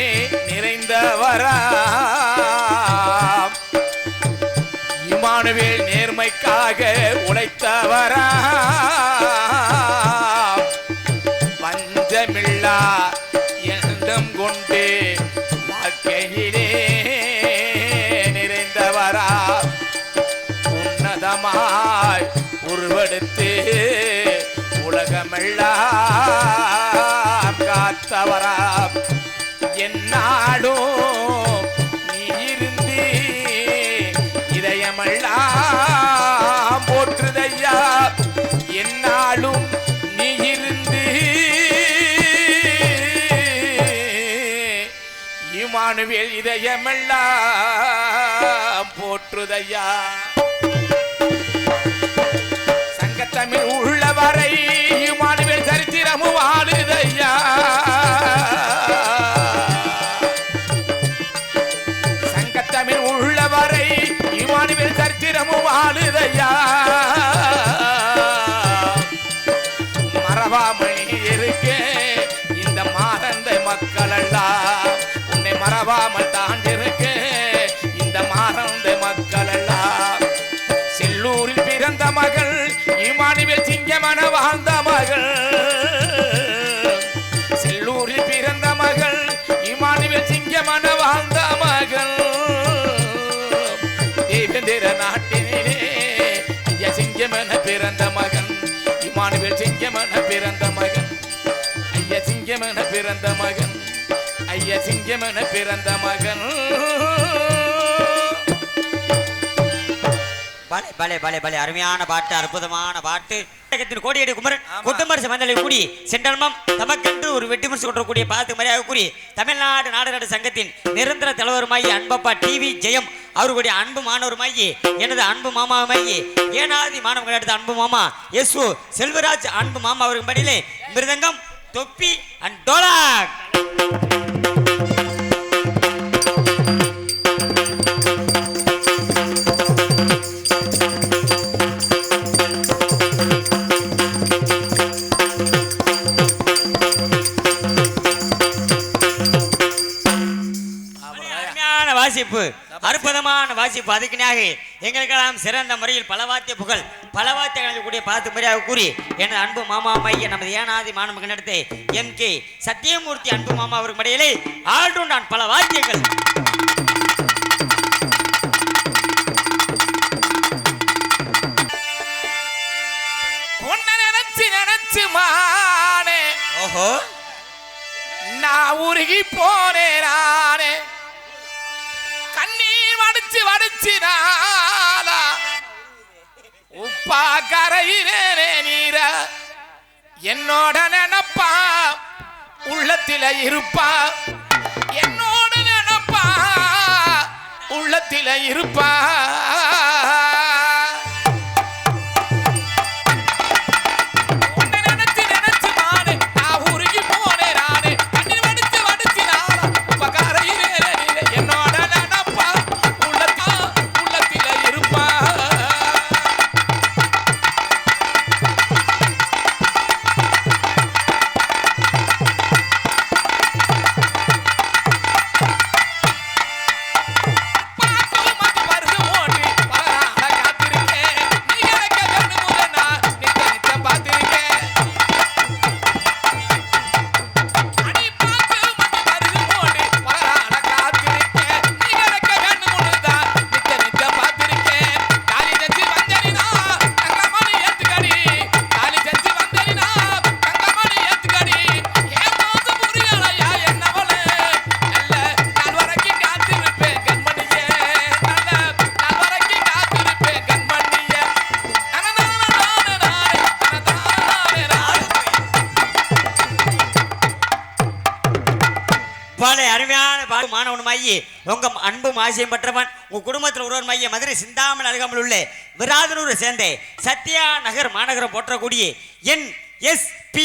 நிறைந்தவரா இமானுவேல் நேர்மைக்காக உழைத்தவரா. பஞ்சமில்லா எண்ணம் கொண்டு வாழ்க்கையிலே நிறைந்தவரா. உன்னதமாய் உருவெடுத்து உலகமெல்லாம் காத்தவரா. என்னாலும் நீ இருந்து இதயமெல்லாம் போற்றுதையா. என்னாலும் நீ இருந்து இமானுவேல் இதயமெல்லாம் போற்றுதையா. சங்கத்தமிழ் உள்ளவரை இமானுவேல் சரித்திரமும் வாழுதையா. சங்கத்தமிழ் உள்ளவரை இமானுவேல் சரித்திரமும் வாழுதையா. மறவாமல் இருக்க இந்த மாறந்த மக்கள் எல்லாம் உன்னை மறவாமல் தாண்டிருக்க இந்த மாறந்த மக்கள் எல்லாம். செல்லூரில் பிறந்த மகள் இமானுவேல் சிங்கமன வாழ்ந்த மகள். செல்லூரில் பிறந்த மகள் இமானுவேல் சிங்கமன வாழ்ந்த மகள். தேவேந்திர நாட்டினிலே ஐயா சிங்கமன பிறந்த மகன் இமானுவேல் சிங்கமன பிறந்த மகன். ஐயா சிங்கமன பிறந்த மகன் ஐயா சிங்கமன பிறந்த மகன். பலே பலே பலே அருமையான பாட்டு அற்புதமான பாட்டு. கோடியடி குமரன் குட்டமரசு மந்தலை கூடி சென்றல்மம் தமக்கென்று ஒரு வெட்டி முடிச்சு கொண்டிருக்கூடிய பார்த்து மரியாதை கூறி தமிழ்நாடு நாடக சங்கத்தின் நிரந்தர தலைவருமாய் அன்பப்பா TV ஜெயம் அவர்களுடைய அன்பு மாணவருமாயி எனது அன்பு மாமாவுமாயி ஏனாதி மாணவர்கள் எடுத்த அன்பு மாமா எஸ்ஓ செல்வராஜ் அன்பு மாமா அவர்கள் படியிலே மிருதங்கம் தொப்பி அண்ட் டோலாக். வாசிப்பு அற்புதமான வாசிப்பு அதுக்குனாக எங்களுக்கெல்லாம் சிறந்த முறையில் பல வாத்திய புகழ் பல வாத்தியங்கள் கூடிய பார்த்து முறையாக கூறி எனது அன்பு மாமா மைய நமது ஏனாதி மாணவர்கள் நடத்த MK சத்தியமூர்த்தி அன்பு மாமா அவருக்கு மடையிலே ஆல்ரவுண்ட் பல வாத்தியங்கள். ஓஹோ நான் உருகி போனேன் கண்ணீர் வடிச்சு வடிச்சினாலா உப்பா கரையினே நீர என்னோட நினைப்பா உள்ளத்தில இருப்பா என்னோட நினைப்பா உள்ளத்தில இருப்பா அருமையான மாணவனுமாயி உங்க அன்பு ஆசையும் பெற்றவன் உங்க குடும்பத்தில் ஒருவர் மைய மதுரை சிந்தாமல் அருகாமல் உள்ள விராதனூரை சேர்ந்த சத்யா நகர் மாநகரம் போற்றக்கூடிய NSP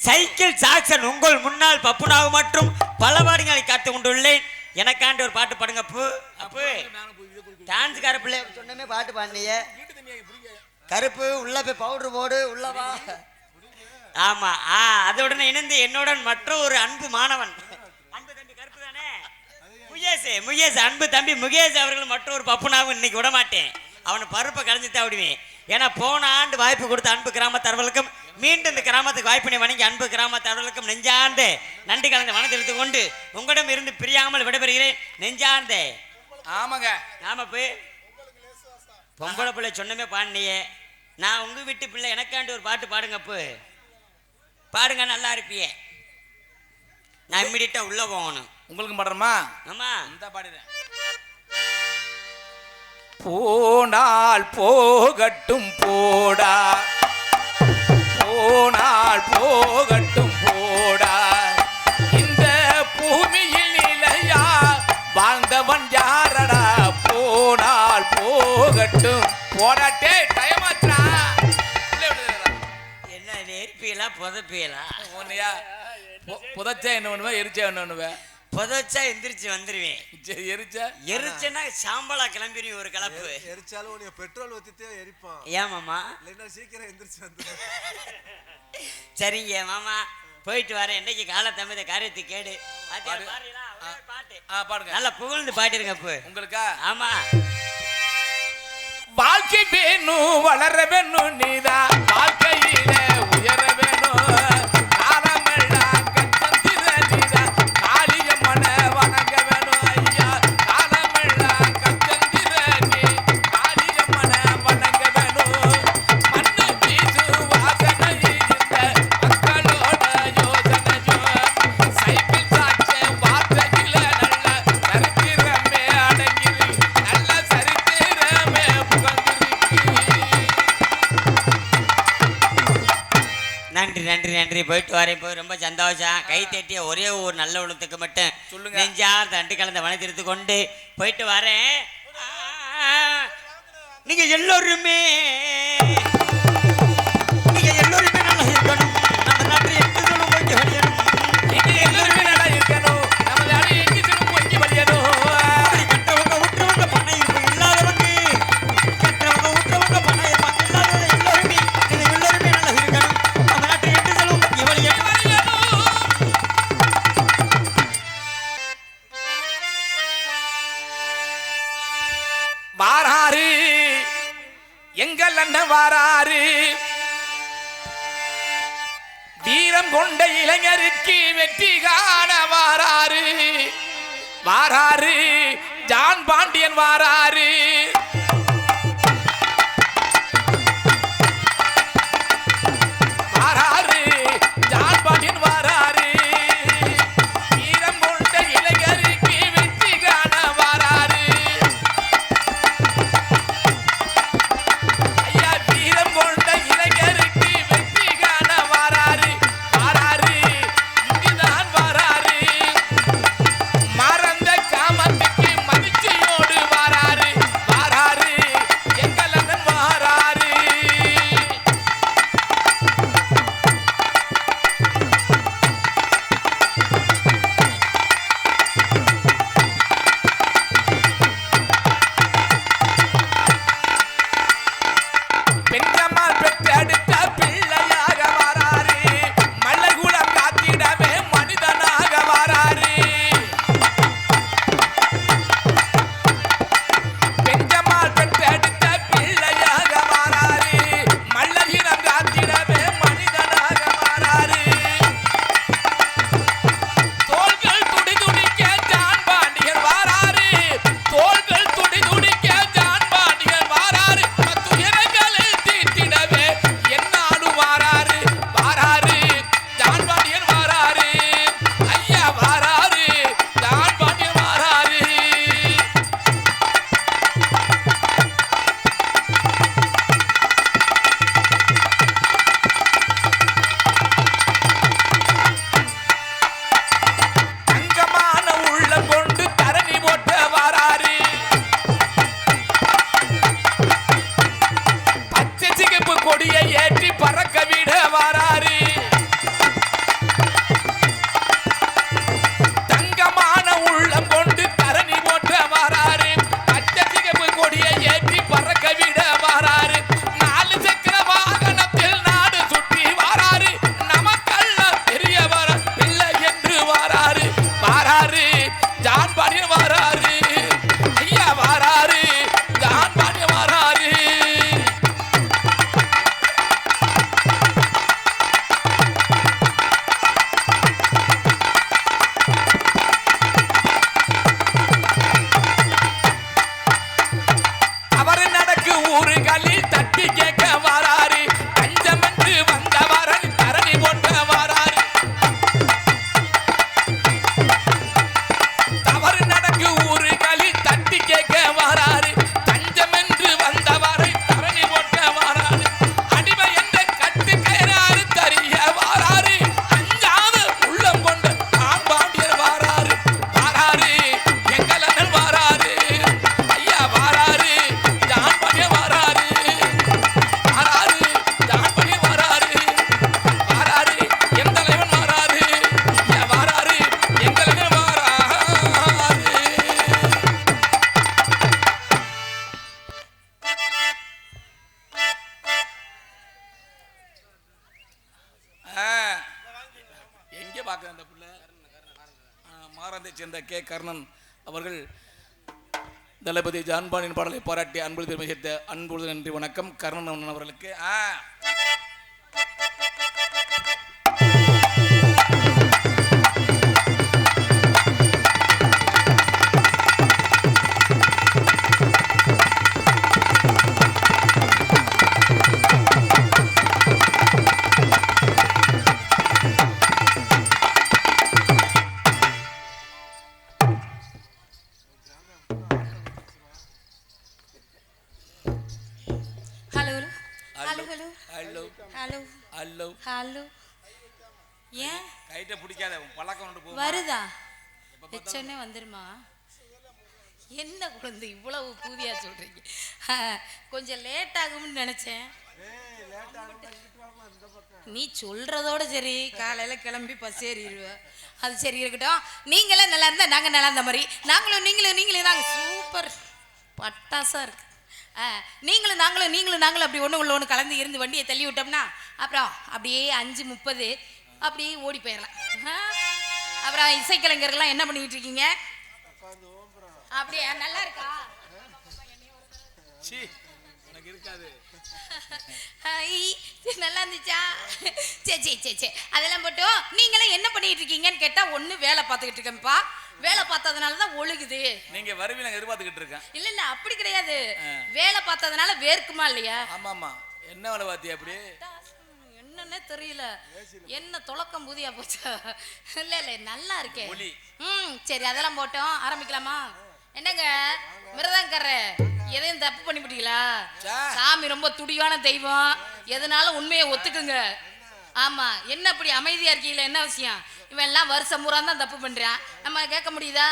சைக்கிள் சாக்சன் உங்கள் முன்னாள் பப்புனாவு மற்றும் பல பாடங்களை காத்து கொண்டுள்ளேன். எனக்காண்டி ஒரு பாட்டு பாடுங்க அப்பு. அப்பு டான்ஸ் கருப்புல சொன்னமே பாட்டு பாடினிய கருப்பு உள்ள போய் பவுடர் போடு உள்ளவா. ஆமா அதோடனே இணைந்து என்னுடன் மற்ற ஒரு அன்பு மாணவன் முகேஷ் அன்பு தம்பி முகேஷ் அவர்கள் மற்றொரு பப்புனாவும் இன்னைக்கு விட மாட்டேன். அவனை பருப்பை கலைஞ்சுதான் விடுவேன். ஏன்னா போன ஆண்டு வாய்ப்பு கொடுத்த அன்பு கிராமத்தவர்களுக்கும் மீண்டும் இந்த கிராமத்துக்கு வாய்ப்பினை வணங்கி அன்பு கிராமத்தவர்களுக்கும் நெஞ்சார்ந்த நன்றி கலந்த மனத்தை எடுத்துக் கொண்டு உங்களிடம் இருந்து பிரியாமல் விடைபெறுகிறேன். நெஞ்சார்ந்த ஆமாங்க ஆமாப்பு பொம்பளை பிள்ளை சொன்னமே பாடினியே. நான் உங்க வீட்டு பிள்ளை எனக்காண்டி ஒரு பாட்டு பாடுங்கப்பு. பாடுங்க நல்லா இருப்பியே. நான் இம்மிடியா உள்ள போகணும். உங்களுக்கு பாடுறமா? ஆமா இந்த பாடுறேன். போனால் போகட்டும் போடா போனால் போகட்டும் போடா இந்த பூமியில் நிலையா வாழ்ந்தவன் யாரடா போனால் போகட்டும் போடாட்டே டயமாச்சா என்ன நெருப்பியலா புதப்பியலா உன்னையா புதைச்சா என்ன பண்ணுவேன் எரிச்சா என்ன பண்ணுவேன் புதைச்சா எந்திரிச்சு வந்துருவேன். எரிச்சனா சாம்பலா கிளம்பிடுவேன். ஒரு கலப்பு எரிச்சாலும் உன்னை பெட்ரோல் ஊத்திட்டே எரிப்பான். ஏன் மாமா? இல்லைன்னா சீக்கிரம் எந்திரிச்சு வந்து. சரிங்க மாமா போயிட்டு வரேன். இன்னைக்கு கால தமிழ காரியத்தை கேடு பாட்டு நல்லா புகழ்ந்து பாட்டிருங்க. உங்களுக்கா? ஆமா. வாழ்க்கை வேணும் வளர வேணும் நீதான் வாழ்க்கையில உயர வேணும் நன்றி போயிட்டு வரேன். போய் ரொம்ப சந்தோஷம். கை தட்டிய ஒரே ஒரு நல்ல உணத்துக்கு மட்டும் சொல்லுங்க. நெஞ்சார் தண்டு கலந்த வனத்திற்கு கொண்டு போயிட்டு வரேன். நீங்க எல்லோருமே நல்லா இருக்கணும். நம்ம நாட்டை எட்டு சொல்லும் கொஞ்சம் வழியணும். நீங்க எல்லோருமே நல்லா இருக்கணும். நம்ம நாடு எங்க செல்லும் கொஞ்சம் வழியணும். அப்படி கற்றவங்க உற்றவங்க பணம் இருப்பு இல்லாதவங்க கற்றவங்க உற்றவங்க பணம் இருப்பாங்க இல்லாதவங்க எல்லோருமே நீங்க எல்லோருமே நல்லா இருக்கணும். நம்ம நாட்டை எட்டு சொல்லும் கொஞ்சம் வழியணும். வாராரு எங்கள் அண்ணன் வாராரு, வீரம் கொண்ட இளைஞருக்கு வெற்றி காண வாராரு. வாராரு ஜான் பாண்டியன் வாராரு. வாராரு ஜான் பாண்டியன் வாராரு. வீரம் கொண்ட இளைஞருக்கு வெற்றி காண வாராரு. ஐயா வீரம் கொண்ட இளைஞருக்கு வெற்றி காண வாராரு. வாராரு இங்குதான் வாராரு. மறந்த காமத்துக்கு மகிழ்ச்சியோடு வாராரு. வாராரு எங்கள் அண்ணன் வாராரு. பெண்கம்மாள் பெற்றெடுத்த பிள்ளையாக வாராரு. மல்லகுலம் காத்திடவே மனிதனாக வாராரு. பெண்கம்மாள் பெற்றெடுத்த பிள்ளையாக வாராரு. மல்லகுலம் காத்திடவே மனிதனாக வாராரு. தோள்கள் துடி துடிக்க ஜான் பாண்டியன் வாராரு. தோள்கள் துடி துடிக்க ஜான் பாண்டியன் வாராரு. துயரங்களை தீர்த்திடவே என்னாலும் வாராரு. வாராரு ஜான் பாண்டியன் வாராரு. ஐயா வாராரு ஜான் பாண்டியன் வாராரு. தங்கமான உள்ளம் கொண்டு தரணி போட்ட வாராரு. பச்சை சிகப்பு கொடியை ஏற்றி பறக்க விட வாராரு. தங்கமான உள்ளம் கொண்டு தரணி போட்ட வாராரு. பச்சை சிகப்பு கொடியை ஏற்றி பறக்க விட வாராரு. நாலு சக்கர வாகனத்தில் நாடு சுற்றி வாராரு. நமக்கெல்லாம் பெரியவர் பிள்ளை என்று வாராரு. வாராரு ஜான் பாண்டியன் வாராரு. ஐயா வாராரு ஜான் பாண்டியன் வாராரு. அவர் நடக்கு ஊருகளில் தட்டி கேட்க வாராரு. பஞ்சமென்று வந்தவரன் தரணி போட்ட வாராரு. தவறு நடக்கு ஊருகளில் தட்டி கேட்க வாராரு. தஞ்சமென்று வந்தவரை தரணி போட்ட வாராரு. அடிமை என்ற கட்டு கயிறாறு தறிய வாராரு. அஞ்சாத உள்ளம் கொண்ட ஆண் பாண்டியர் வாராரு. வாராரு எங்கள் அண்ணன் வாராரு. ஐயா வாராரு ஜான் பாண்டியன் வாராரு. வாராரு ஜான் பாண்டியன் வாராரு. வாராரு என் தலைவன் வாராரு. ஐயா வாராரு எங்கள் அண்ணன் வாராரு. எங்கே பார்க்க அந்த பிள்ளை மாறாந்தை சேர்ந்த கே கர்ணன் அவர்கள் தளபதி ஜான் பாண்டியன் பாடலை பாராட்டி அன்பு பெருமை சேர்த்த அன்புள்ள நன்றி வணக்கம் கர்ணன் அண்ணன் அவர்களுக்கு. ஹலோ ஹலோ ஹலோ ஹலோ ஏன் கைட்ட பிடிக்காத உன் பழக்கம் கொண்டு போ. வருதா எச்சனே வந்துருமா? என்ன குழந்தை இவ்வளவு பூதியா சொல்றீங்க? கொஞ்சம் லேட் ஆகும்னு நினைச்சேன். நீ சொல்றதோட சரி, காலையில கிளம்பி பஸ் ஏறிடுவ. அது சரி இருக்கட்டும். நீங்களே நல்லா இருந்தா நாங்க நல்லா இருந்த மாதிரி, நீங்களும் நாங்க சூப்பர் பட்டாசா இருக்கு. நீங்களும் நாங்களும் அப்படி ஒன்று கலந்து இருந்து வண்டியை தள்ளி விட்டோம்னா அப்புறம் அப்படியே 5:30 அப்படியே ஓடி போயிடலாம். அப்புறம் இசைக்கலைஞர்கள்லாம் என்ன பண்ணிட்டு இருக்கீங்க? அப்படியே நல்லா இருக்கா? நல்லா இருந்துச்சா? சரி அதெல்லாம் போட்டோம். நீங்களாம் என்ன பண்ணிட்டு இருக்கீங்கன்னு கேட்டா ஒண்ணு வேலை பார்த்துக்கிட்டு இருக்கேன்ப்பா. வேலை பார்த்ததுனாலதான் ஒழுகுது. நீங்க வருவீங்க எதிர்பார்த்துக்கிட்டு இருக்கேன். இல்ல அப்படி கிடையாது. வேலை பார்த்ததுனால வேர்க்குமா இல்லையா? ஆமாமா. என்ன வேலை பார்த்தியா அப்படி? என்னன்னே தெரியல. என்ன தொலக்கம் பூதியா போச்சா? இல்ல நல்லா இருக்கேன். சரி அதெல்லாம் போட்டோம். ஆரம்பிக்கலாமா? என்னங்க மிருதங்கற எதையும் தப்பு பண்ணிவிட்டீங்களா? சாமி ரொம்ப துடியான தெய்வம். எதனாலும் உண்மையை ஒத்துக்குங்க. ஆமா என்ன அப்படி அமைதியா இருக்கீங்களா? என்ன விஷயம்? இவன் எல்லாம் வருஷம் பூரா தான் தப்பு பண்றான். நம்ம கேட்க முடியுதா?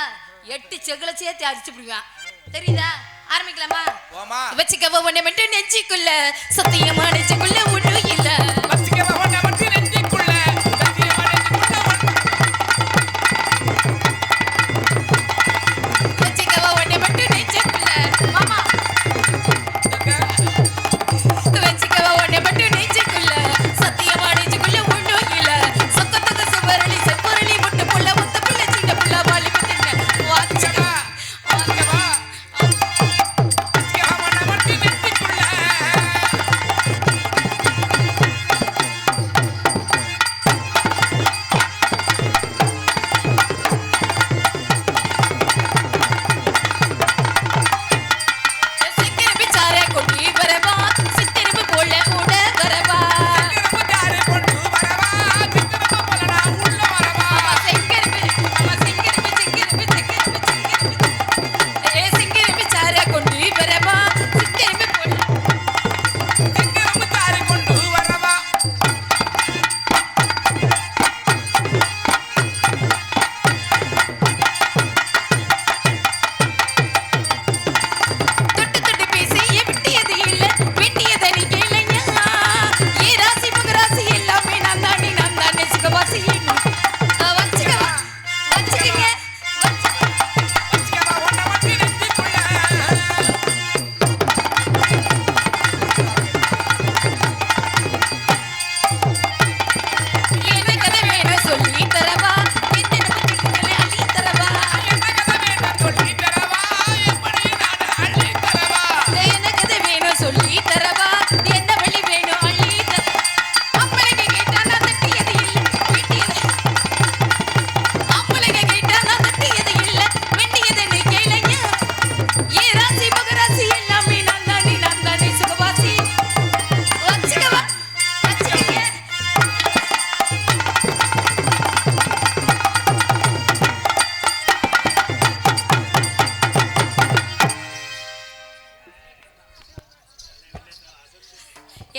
8 செகுல சேர்த்து அடிச்சு பிடிவான். தெரியுதா? ஆரம்பிக்கலாமா? வச்சுக்கவ ஒண்ணே மட்டும் நெஞ்சிக்குள்ள சத்தியமா நெஞ்சிக்குள்ள ஒண்ணு இல்ல. வச்சுக்கவ ஒண்ணே மட்டும் நெஞ்சிக்குள்ள சத்தியமா நெஞ்சிக்குள்ள வச்சுக்கவ ஒண்ணே மட்டும் நெஞ்சிக்குள்ள மாமா வச்சுக்கவ ஒண்ணே மட்டும் நெஞ்சிக்குள்ள சத்தியமா நெஞ்சிக்குள்ள ஒண்ணு இல்ல. சொக்கத்துக்கு சுவரளி செப்பரளி முட்டு புள்ள முத்து புள்ள சின்ன புள்ள வாலி புத்துங்க வாச்சுக்கா வாங்கவா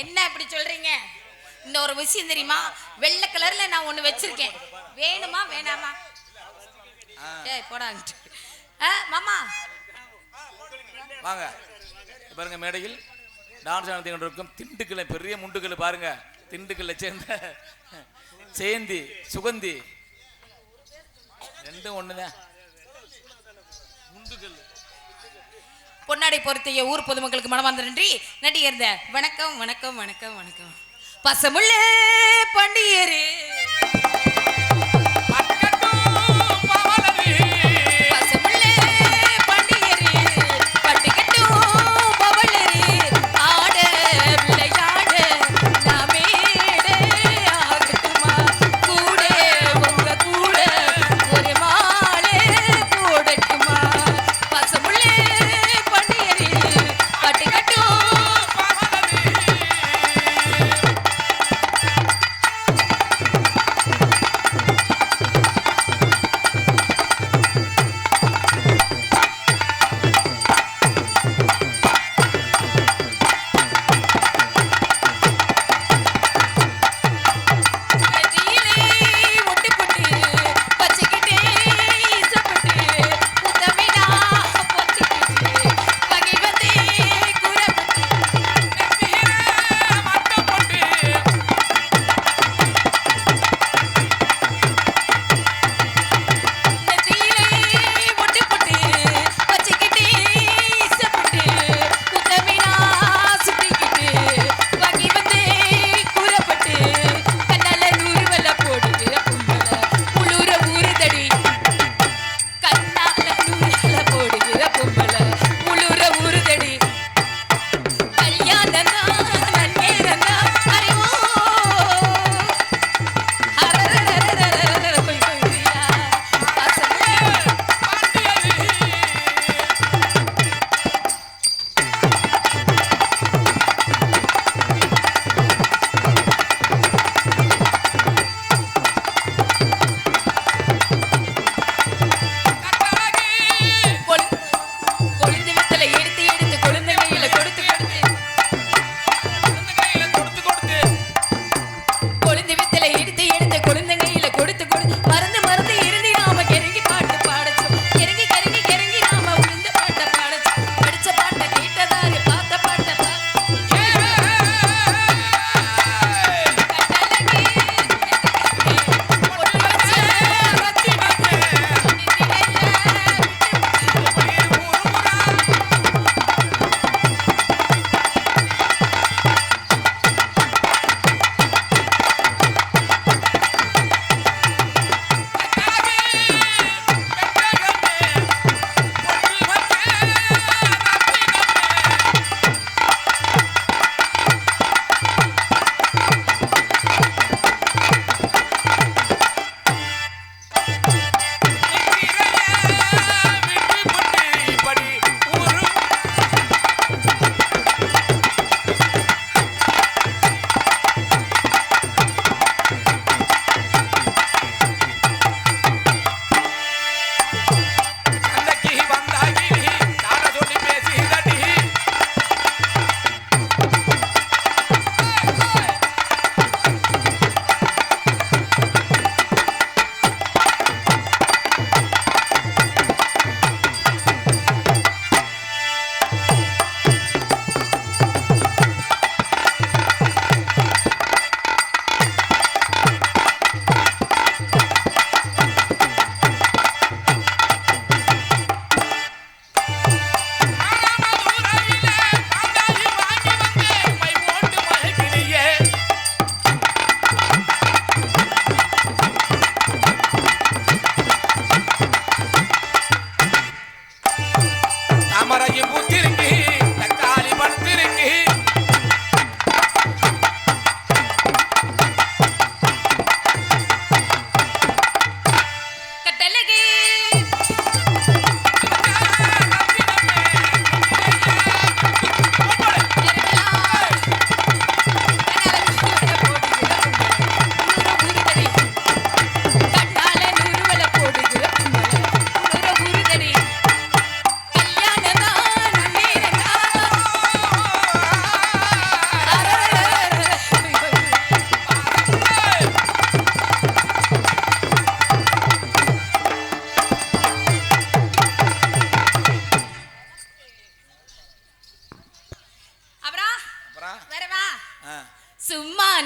என்ன இப்படி சொல்றீங்க? இந்த ஒரு விஷயம் தெரியுமா? வெள்ளை கலர்ல நான் ஒண்ணு வச்சிருக்கேன். வேணுமா வேணாமா? ஏய் போடா. மாமா வாங்க பாருங்க. மேடையில் டான்ஸ் நடத்தி கொண்டிருக்கும் திண்டுக்கல்ல பெரிய முண்டுக்கல் பாருங்க. திண்டுக்கல்ல சேர்ந்த சேந்தி சுகந்தி ரெண்டும் ஒண்ணுதான். முண்டுக்கல் பொன்னாடை பொறுத்தைய ஊர் பொதுமக்களுக்கு மனமார்ந்த நன்றி. நடிகர் வணக்கம் வணக்கம் வணக்கம் வணக்கம். பசமுள்ள பண்டியரு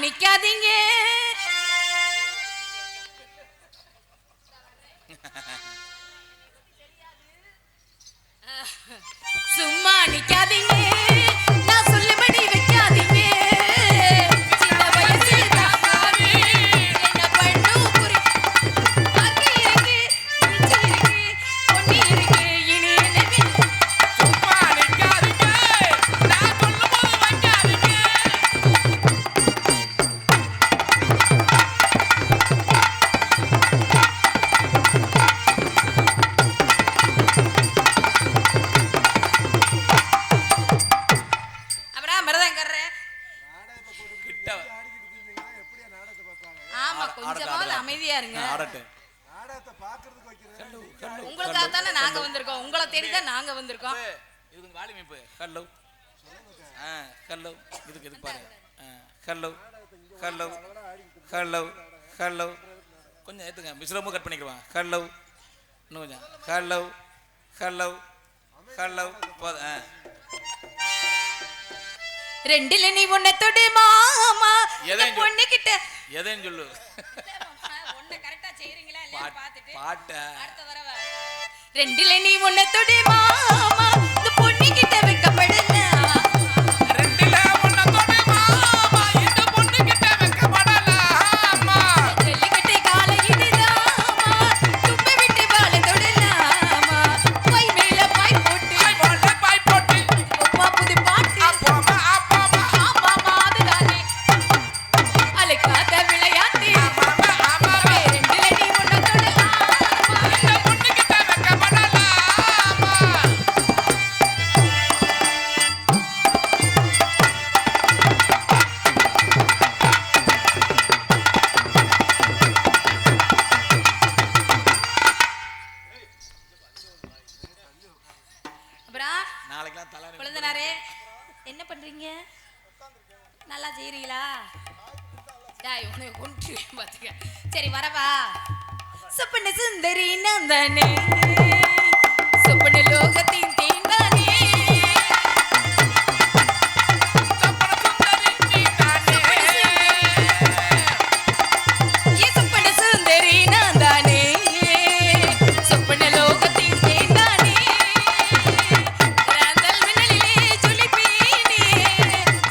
நிக்காதீங்க சும்மா நிக்காதீங்க நான் சொல்லுபடி வைக்காதீங்க சின்ன வயசு தாங்காது என்ன பண்ணும் புரி அக்கி இருக்கு மிச்சி இருக்கு பொன்னி இருக்கு இனி எனக்கு சும்மா நிக்காதீங்க நான் சொல்லும்போது வைக்காதீங்க அப்புறம் மிருதங்கர்ற கிட்ட எப்படியா நாடகத்தை பார்ப்பாங்க? ஆமா கொஞ்சமாவது அமைதியா இருங்க ஆடட்டும் நாடகத்தை பார்க்கறதுக்கு வைக்கிறேன். உங்களுக்காக தானே நாங்க வந்திருக்கோம் உங்களை தேடி தான் நாங்க வந்திருக்கோம் இது கொஞ்சம் வால்யூம் இப்போ ஹலோ ஹலோ இதுக்கு பாருங்க ஹலோ ஹலோ ஹலோ ஹலோ கொஞ்சம் ஏற்றுங்க மிஸ்ரமும் கட் பண்ணிக்குவான் ஹலோ இன்னும் கொஞ்சம் ஹலோ ஹலோ ஹலோ போதும் ரெண்டுல நீ உன்னை தொடு மாமா எதையும் பொண்ணு கிட்ட எதையும் சொல்லு ஒண்ணு கரெக்டா செய்றீங்களா இல்லையா பாத்துட்டு பாட்ட அடுத்த தடவை ரெண்டுல நீ உன்னை தொடு மாமா இந்த பொண்ணு கிட்ட வைக்கப்படல ரெண்டுல ஒண்ணு தொடு மாமா இந்த பொண்ணு கிட்ட வைக்கப்படலாமா ஜல்லிக்கட்டு காலை இதுதாமா துப்பை விட்டு வாழ தொடலாமா பை மேல பாய் போட்டு பாய் போட்டு பாய் போட்டு ஒப்பா புது பாட்டு அப்போமா அப்போமா ஆமாமா அதுதானே அலைக்காத விளையாட்டு ஆமாமா ஆமாமா ரெண்டுல நீ உன்னை தொடலாமா இந்த பொண்ணு கிட்ட வைக்கப்படலாமா அப்புறம் நாளைக்கெல்லாம் தலை குழந்தனாரே என்ன பண்றீங்க நல்லா செய்றீங்களா டேய் உன்னை கொன்றுவேன் பாத்துக்க சரி வரவா சொப்பன சுந்தரி நான் தானே சொப்பன லோகத்தின் தேன் தானே சொப்பன சுந்தரி நான் தானே சொப்பன லோகத்தின் தேன் தானே ராந்தல் மின்னலிலே ஜொலிப்பேனே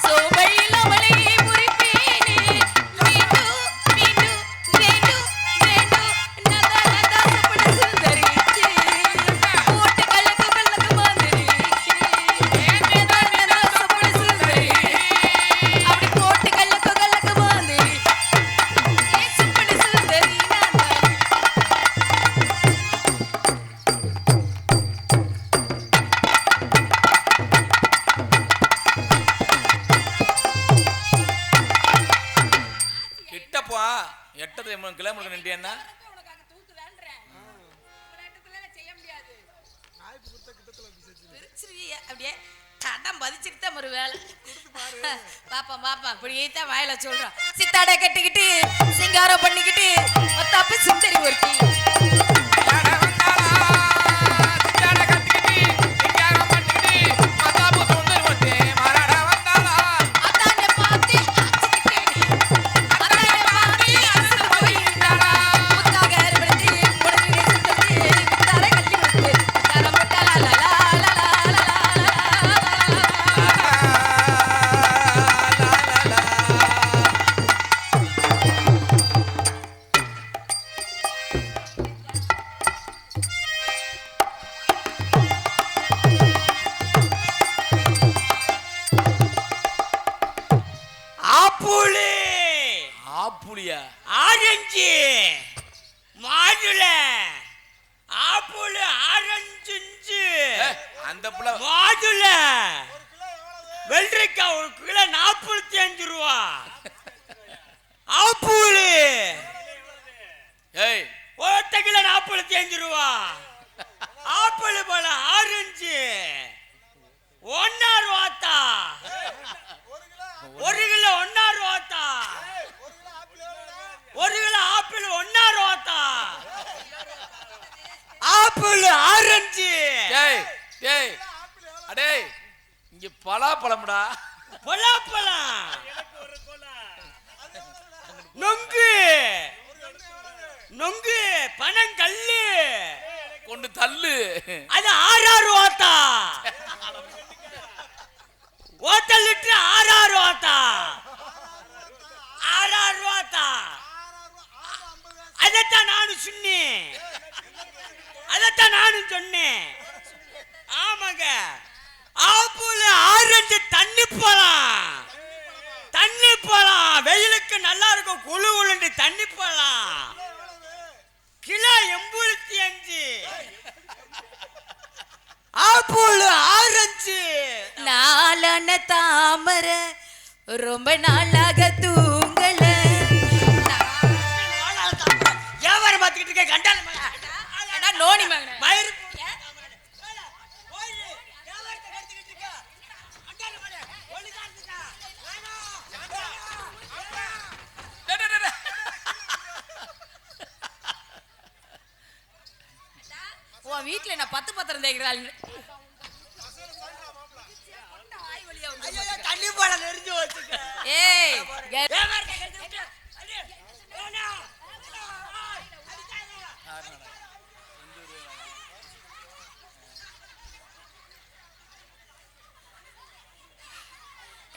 சோபையில் அவளை முறிப்பேனே மீண்டு மீண்டு வேண்டு வேண்டு நதா நதா சொப்பன சுந்தரி போட்டு கலக்கு கலக்கு மாதிரி நதா நதா சொப்பன சுந்தரி அப்படி போட்டு கலக்கு கலக்கு மாதிரி ஏ சொப்பன சுந்தரி நான் தானே கிட்டப்பா 8 கிலோமீட்டர் நின்றியன்னா உனக்காக தூக்கு வேண்டறேன் ஒரு இடத்துல செய்ய முடியாது பிரிச்சிருவிய அப்படியே தடம் பதிச்சிட்டு தான் ஒரு வேலை பாப்பா இப்படியே தான் வாயில சொல்றோம் சித்தாட கட்டிக்கிட்டு சிங்காரம் பண்ணிக்கிட்டு மத்தாப்பு சுந்தரி ஒருத்தி அதானே பாத்தி அதானே பாத்தி அசல் போய் முத்தாக அறுபடுத்தி உடனே சுத்தத்தி முத்தார கட்டி விட்டு தரம் போட்டா லா லா லா லா லா ஆப்புளி ஆப்புலியா ஆரஞ்சு மாதுளை ஆப்புள் ஆரஞ்சு அந்த புள்ள மாதுளை வெள்ளரிக்காய் ஒரு கிலோ 45 ரூபா ஆப்புள் ஏய் ஒத்த கிலோ 45 ரூபா ஆப்பிள் பழம் ஆரஞ்சு 1 ரூபாத்தா ஒரு கிலோ 1 ரூபாத்தா ஒரு கிலோ ஆப்பிள் 1 ரூபாத்தா ஆப்பிள் ஆரஞ்சு ஏய் ஏய் அடேய் இங்க பலாப்பழம்டா பலாப்பழம் நொங்கு நொங்கு பனங்கல்லு கொண்டு தள்ளு. அது 6 ஓத்தா. ஓத்தல் லிட்டர் 6 ஓத்தா. 6 ஓத்தா. அதைத்தான் நானும் சொன்னேன். அதைத்தான் நானும் சொன்னேன். ஆமாங்க. ஆப்பிள் ஆரஞ்சு தண்ணி பழம். தண்ணி பழம் வெயிலுக்கு நல்லா இருக்கும். குளு குளுண்டு தண்ணி பழம் கிலோ 85. ஆப்பிள் ஆரஞ்சு நாளான தாமரை ரொம்ப நாளாக தூங்கல. வியாபாரம் பார்த்துக்கிட்டு இருக்க கண்டால நோனி மகனே மயிறு உன் வீட்டுல நான் 10 பத்திரம் தேய்க்கிறாள். தண்ணி பழம் நெறிஞ்சு வச்சுக்க. ஏய்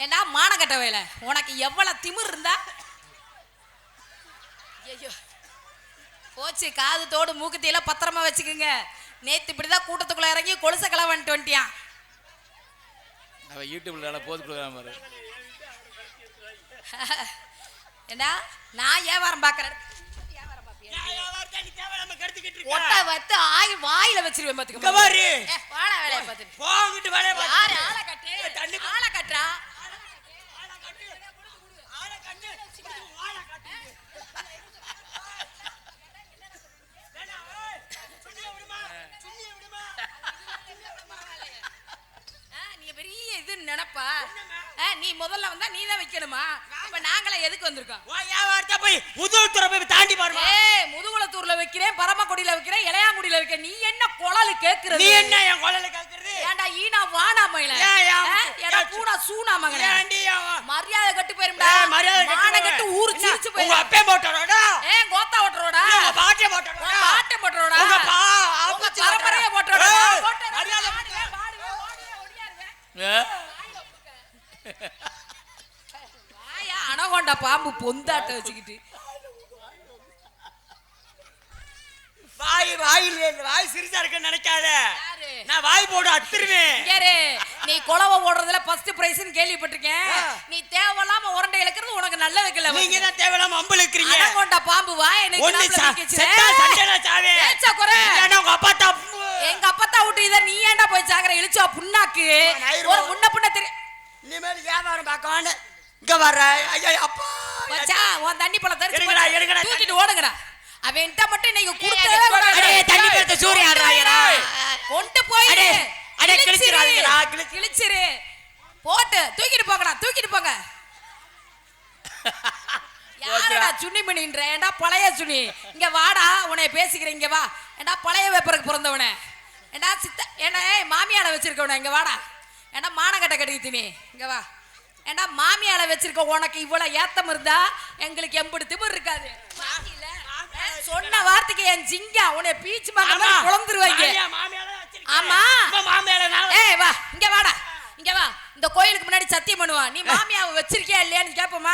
ஏண்டா மானகட்ட வேலை, உனக்கு எவ்வளவு திமிர் இருந்தா? ஐயோ போச்சு, காது தோடு மூக்குத்தியெல்லாம் பத்திரமா வச்சுக்குங்க. நேத்து இப்படிதான் கூட்டத்துக்குள்ள இறங்கி கொலுச கலை வந்துட்டியான். அவன் யூடியூப்ல போது கொடுக்குறான் பாரு. ஏண்டா நான் வியாபாரம் பாக்குறேன். ஒட்ட வத்து ஆகி வாயில வச்சிருவேன் பாத்துக்க. பாரு வாடா வேலைய பாத்து போங்கிட்டு வேலைய பாத்து. யாரு ஆளை கட்டு? தண்ணி ஆளை கட்டா. நினைப்பா நீ முதல்ல வந்தா நீ தான் வைக்கணுமா? இப்ப நாங்களே எதுக்கு வந்திருக்கோம்? போய் முதுகுளத்தூர் போய் தாண்டி பாருமா. ஏய் முதுகுளத்தூர்ல வைக்கிறேன், பரமக்குடியில வைக்கிறேன், இளையாங்குடியில வைக்கிறேன். நீ என்ன குழலு கேக்குறது? நீ என்ன என் குழலு கேக்குறது? ஏண்டா ஈனா வானா மயில ஏடா கூடா சூனா மகனே. மரியாதை கட்டு போயிரும்டா. மரியாதை மான கட்டு ஊர் சிரிச்சு போய். உங்க அப்பே போட்டறோடா. கோத்தா ஓட்டறோடா. உங்க பாட்டே போட்டறோடா. பாட்டே போட்டறோடா. உங்க பரம்பரையே போட்டறோடா. மரியாதை வாயா அனகொண்டா பாம்பு பொந்தாட்ட வச்சுக்கிட்டு வாய் சிரிச்சா இருக்குன்னு நினைக்காத. நான் வாய் போடு அத்துருவேன். நீ குளவ ஓடுறதுல ஃபர்ஸ்ட் பிரைஸ்னு கேள்விப்பட்டிருக்கேன். நீ தேவையில்லாம உருண்டை இழுக்கிறது உனக்கு நல்ல வைக்கல. நீங்க தான் தேவையில்லாம அம்பு இழுக்கிறீங்க. அனகொண்டா பாம்பு வாய் எனக்கு செத்தா சண்டைல சாவே. ஏச்சா குறை. உங்க அப்பா தப்பு. எங்க அப்பா விட்டு இத நீ ஏன்டா போய் சாகற? இழுச்சா புண்ணாக்கு ஒரு முன்ன புண்ண தெரியும். இனிமேல் வியாபாரம் பார்க்கவானே இங்க வர்ற. ஐயோ அப்பா மச்சா உன் தண்ணி பழம் எடுங்கடா எடுங்கடா தூக்கிட்டு ஓடுங்கடா. அவன்ட்ட மட்டும் நீங்க குடுத்தவே அடே தண்ணி பேத்த சூரிய ஆறாயடா. கொண்டு போய் அடே கிழிச்சிராதீங்கடா. கிழிச்சிரு போட்டு தூக்கிட்டு போங்கடா. தூக்கிட்டு போங்க. யாரடா சுண்ணி பண்ணின்ற? ஏண்டா பழைய சுண்ணி இங்க வாடா. உன்னை பேசிக்கிறேன் இங்க வா. ஏண்டா பழைய வேப்பருக்கு பிறந்தவனே. ஏண்டா சித்த ஏண்டா மாமியால வச்சிருக்கவனே இங்க வாடா. ஏண்டா மானகட்ட கட்டிக்கிட்டு இங்க வா. ஏண்டா மாமியால வச்சிருக்க உனக்கு இவ்வளவு ஏத்தம் இருந்தா எங்களுக்கு எம்புடு திமிர் இருக்காது. சொன்ன வார்த்தைக்கு என் ஜிங்கா உன்னை பீச்சு மாதிரி குழந்துருவாங்க. ஆமா ஏய் வா இங்க வாடா. இங்க வா. இந்த கோயிலுக்கு முன்னாடி சத்தியம் பண்ணுவான். நீ மாமியாவை வச்சிருக்கியா இல்லையான்னு கேப்பமா?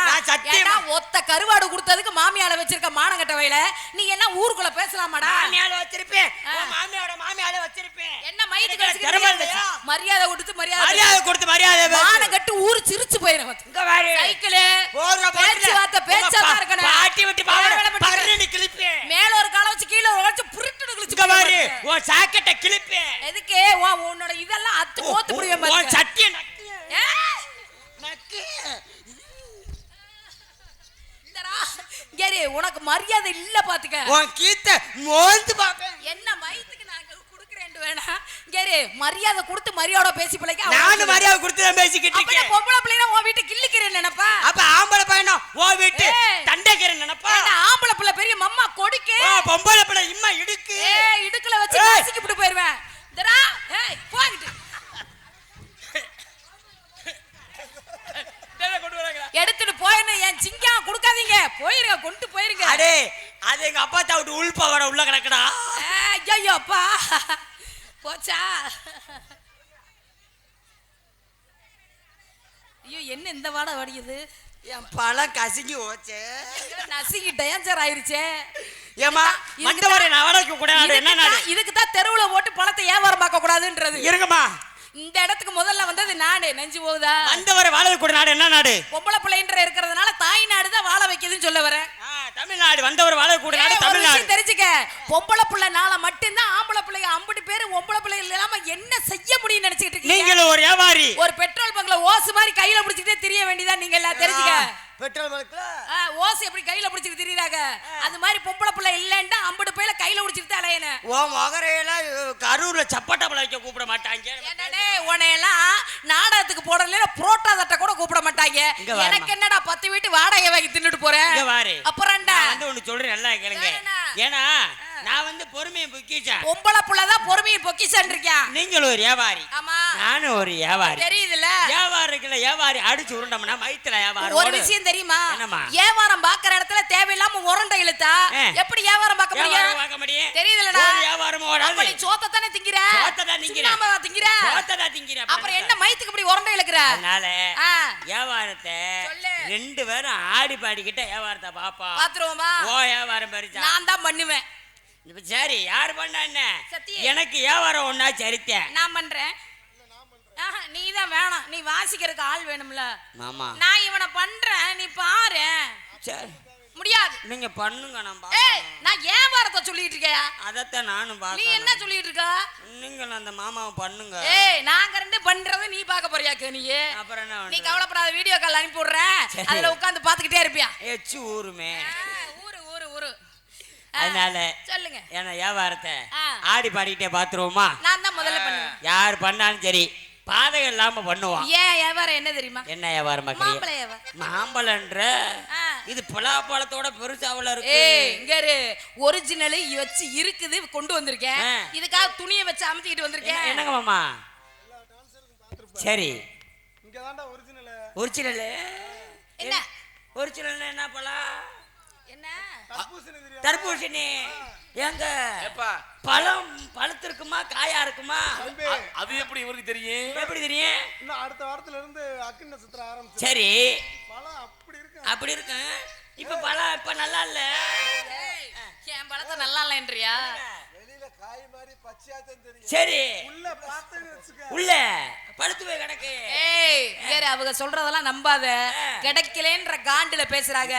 ஏன்னா ஒத்த கருவாடு கொடுத்ததுக்கு மாமியால வச்சிருக்க மானங்கட்ட வயல நீ என்ன ஊருக்குள்ள பேசலாமாடா? மாமியால வச்சிருப்பேன். மாமியாவோட மாமியால வச்சிருப்பேன். என்ன மயித்துக்கு மரியாதை கொடுத்து மரியாதை கொடுத்து மரியாதை மானங்கட்டு ஊர் சிரிச்சு போயிரும். இங்க பாரு சைக்கிள் பேச்சு வார்த்தை பேச்சாதான் இருக்கணும். பாட்டி விட்டு பாவட கிளிப்பேன். மேல ஒரு கால வச்சு கீழ ஒரு வச்சு புருட்டு கிழிச்சு. இங்க பாரு உன் சாக்கெட்ட கிளிப்பேன். எதுக்கு உன்னோட இதெல்லாம் அத்து கோத்து புடியும் பாரு. உன் சட்டிய நக்கு உனக்கு மரியாதை இல்ல பாத்துக்க. உன் கீத்த மோந்து பாப்பேன். என்ன மயித்துக்கு நான் குடுக்குறேன் வேணா. கேரு மரியாதை கொடுத்து மரியாதை பேசி பிள்ளைக்கு நானும் மரியாதை கொடுத்து தான் பேசிக்கிட்டு இருக்கேன். அப்ப பொம்பளை பிள்ளைனா உன் வீட்டு கிள்ளிக்கிறேன் நினைப்பா? அப்ப ஆம்பளை பையனா உன் வீட்டு தண்டைக்கிறேன் நினைப்பா? ஆம்பளை பிள்ளை பெரிய மம்மா கொடுக்கு. பொம்பளை பிள்ளை இம்மா இடுக்கு. இடுக்குல வச்சு நாசிக்கு விட்டு போயிருவேன். தரா ஏய் போங்கிட்டு எடுத்துட்டு போயின்னு என் சிங்கா கொடுக்காதீங்க. போயிருங்க கொண்டு போயிருங்க. அடே அது எங்க அப்பா தாவிட்டு உள்பவட உள்ள கிடக்குடா. ஐயோ அப்பா போச்சா? ஐயோ என்ன இந்த வாடை வடியுது? என் பழம் கசிங்கி போச்சே. நசுங்கி டேஞ்சர் ஆயிருச்சே. ஏமா மண்டவரை நான் வடக்கு கூட என்ன நாடு? இதுக்கு தான் தெருவுல போட்டு பழத்தை வியாபாரம் பார்க்க கூடாதுன்றது. இருங்கம்மா, இந்த இடத்துக்கு முதல்ல வந்தது நாடு. நெஞ்சு போகுதா? மண்டவரை வாழ கூட நாடு என்ன நாடு? பொம்பளை பிள்ளைன்ற இருக்கிறதுனால தாய் நாடு தான் வாழ வைக்குதுன்னு சொல்ல வரேன். தமிழ்நாடு. வந்தவர் வாழ கூட நாடு தமிழ்நாடு. தெரிஞ்சுக்க, பொம்பளை பிள்ளை நாள மட்டும்தான் ஆம்பளை பிள்ளைங்க 50 பேரு பொம்பளை பிள்ளைங்க இல்லாம என்ன செய்ய முடியும்னு நினைச்சிட்டு இருக்கீங்க? நீங்களும் ஒரு வியாபாரி. ஒரு பெட்ரோல் பங்க்ல ஓசு மாதிரி கையில பிடிச்சிட்டே தெரிய வேண்டியதா நீங்க எல்லாம் தெரிஞ்சுக்க. பெட்ரோல் பங்க்ல ஓசு எப்படி கையில பிடிச்சிட்டு தெரியுறாங்க, அது மாதிரி பொம்பளை பிள்ளை இல்லன்னா 50 பேர்ல கையில பிடிச்சிட்டு அலையன. ஓ மகரையில கரூர்ல சப்பட்டா பழ வைக்க கூப்பிட மாட்டாங்க. என்னடே உனையெல்லாம் நாடகத்துக்கு போடல புரோட்டா தட்ட கூட கூப்பிட மாட்டாங்க. எனக்கு என்னடா 10 வீட்டு வாடகை வாங்கி தின்னுட்டு போறேன். அப்புறம்டா வந்து ஒன்னு சொல்றேன் நல்லா கேளுங்க. ஏன்னா நான் வந்து பொறுமையை பொக்கிச்சேன். பொம்பளை புள்ளதான் பொறுமையை பொக்கிச்சேன் இருக்கேன். நீங்களும் ஒரு வியாபாரி, ஆமா நானும் ஒரு வியாபாரி. தெரியுதுல? வியாபாரிக்குள்ள வியாபாரி அடிச்சு உருண்டோம்னா மைத்துல வியாபாரம். ஒரு விஷயம் தெரியுமா? வியாபாரம் பாக்குற இடத்துல தேவையில்லாம உரண்டை இழுத்தா எப்படி வியாபாரம் பார்க்க முடியும்? தெரியுதுலடா? வியாபாரம் ஓடாது. நீ சோத்தை தானே திங்கிற. அப்புறம் என்ன மைத்துக்கு இப்படி உரண்டை இழுக்கிற? அதனால வியாபாரத்தை 2 பேரும் ஆடி பாடிக்கிட்ட வியாபாரத்தை பாப்பா பாத்துருவோமா? ஓ வியாபாரம் பறிச்சா நான் தான் பண்ணுவேன். சரி யாரு பண்ணா என்ன? எனக்கு வியாபாரம் ஒன்னா சரித்தேன் நான் பண்றேன். நீ தான் வேணாம், நீ வாசிக்கிறதுக்கு ஆள் வேணும்ல. மாமா நான் இவனை பண்றேன், நீ பாரு. சரி முடியாது, நீங்க பண்ணுங்க. நான் வியாபாரத்தை சொல்லிட்டு இருக்கேன். அதத்தான் நானும் நீ பாக்க. என்ன சொல்லிட்டு இருக்க? நீங்க அந்த மாமாவை பண்ணுங்க. நாங்க 2 பண்றது நீ பாக்க போறியாக்கு? நீ அப்புறம் என்ன? நீ கவலைப்படாத, வீடியோ கால் அனுப்பி விடுறேன், அதுல உட்கார்ந்து பாத்துக்கிட்டே இருப்பியா? எச்சு ஊருமே ஊரு. அதனால சொல்லுங்க. ஏன்னா வியாபாரத்தை ஆடி பாடிக்கிட்டே பாத்துருவோமா? நான் தான் முதல்ல பண்ணுவேன். யார் பண்ணாலும் சரி பாதை இல்லாம பண்ணுவான். ஏன் வியாபாரம் என்ன தெரியுமா? என்ன வியாபாரம் பாக்குறீங்க? மாம்பழம்ன்ற இது பலாப்பழத்தோட பெருசாவல இருக்கு. இங்க ஒரிஜினல் வச்சு இருக்குது கொண்டு வந்திருக்கேன். இதுக்காக துணியை வச்சு அமுத்திட்டு வந்திருக்கேன். என்னங்க மாமா? சரி இங்கதான்டா ஒரிஜினல். ஒரிஜினல் என்ன? ஒரிஜினல் என்ன பழம்? என்ன? தர்பூசணி. ஏங்க பழம் பழுத்திருக்குமா காயா இருக்குமா? அது எப்படி இவருக்கு தெரியும்? எப்படி தெரியும்? இன்னும் அடுத்த வாரத்துல இருந்து அக்கின சுத்திர ஆரம்பிச்சு. சரி பழம் அப்படி இருக்கு. அப்படி இருக்கு. இப்ப பழம் இப்ப நல்லா இல்ல. என் பழத்தை நல்லா இல்லைன்றியா? வெளியில காய் மாதிரி பச்சையாத்தான் தெரியும். சரி உள்ள பார்த்தேன்னு வெச்சுக்க. உள்ள பழுத்து போய் கிடக்கு. அவங்க சொல்றதெல்லாம் நம்பாத. கிடைக்கலன்ற காண்டுல பேசுறாங்க.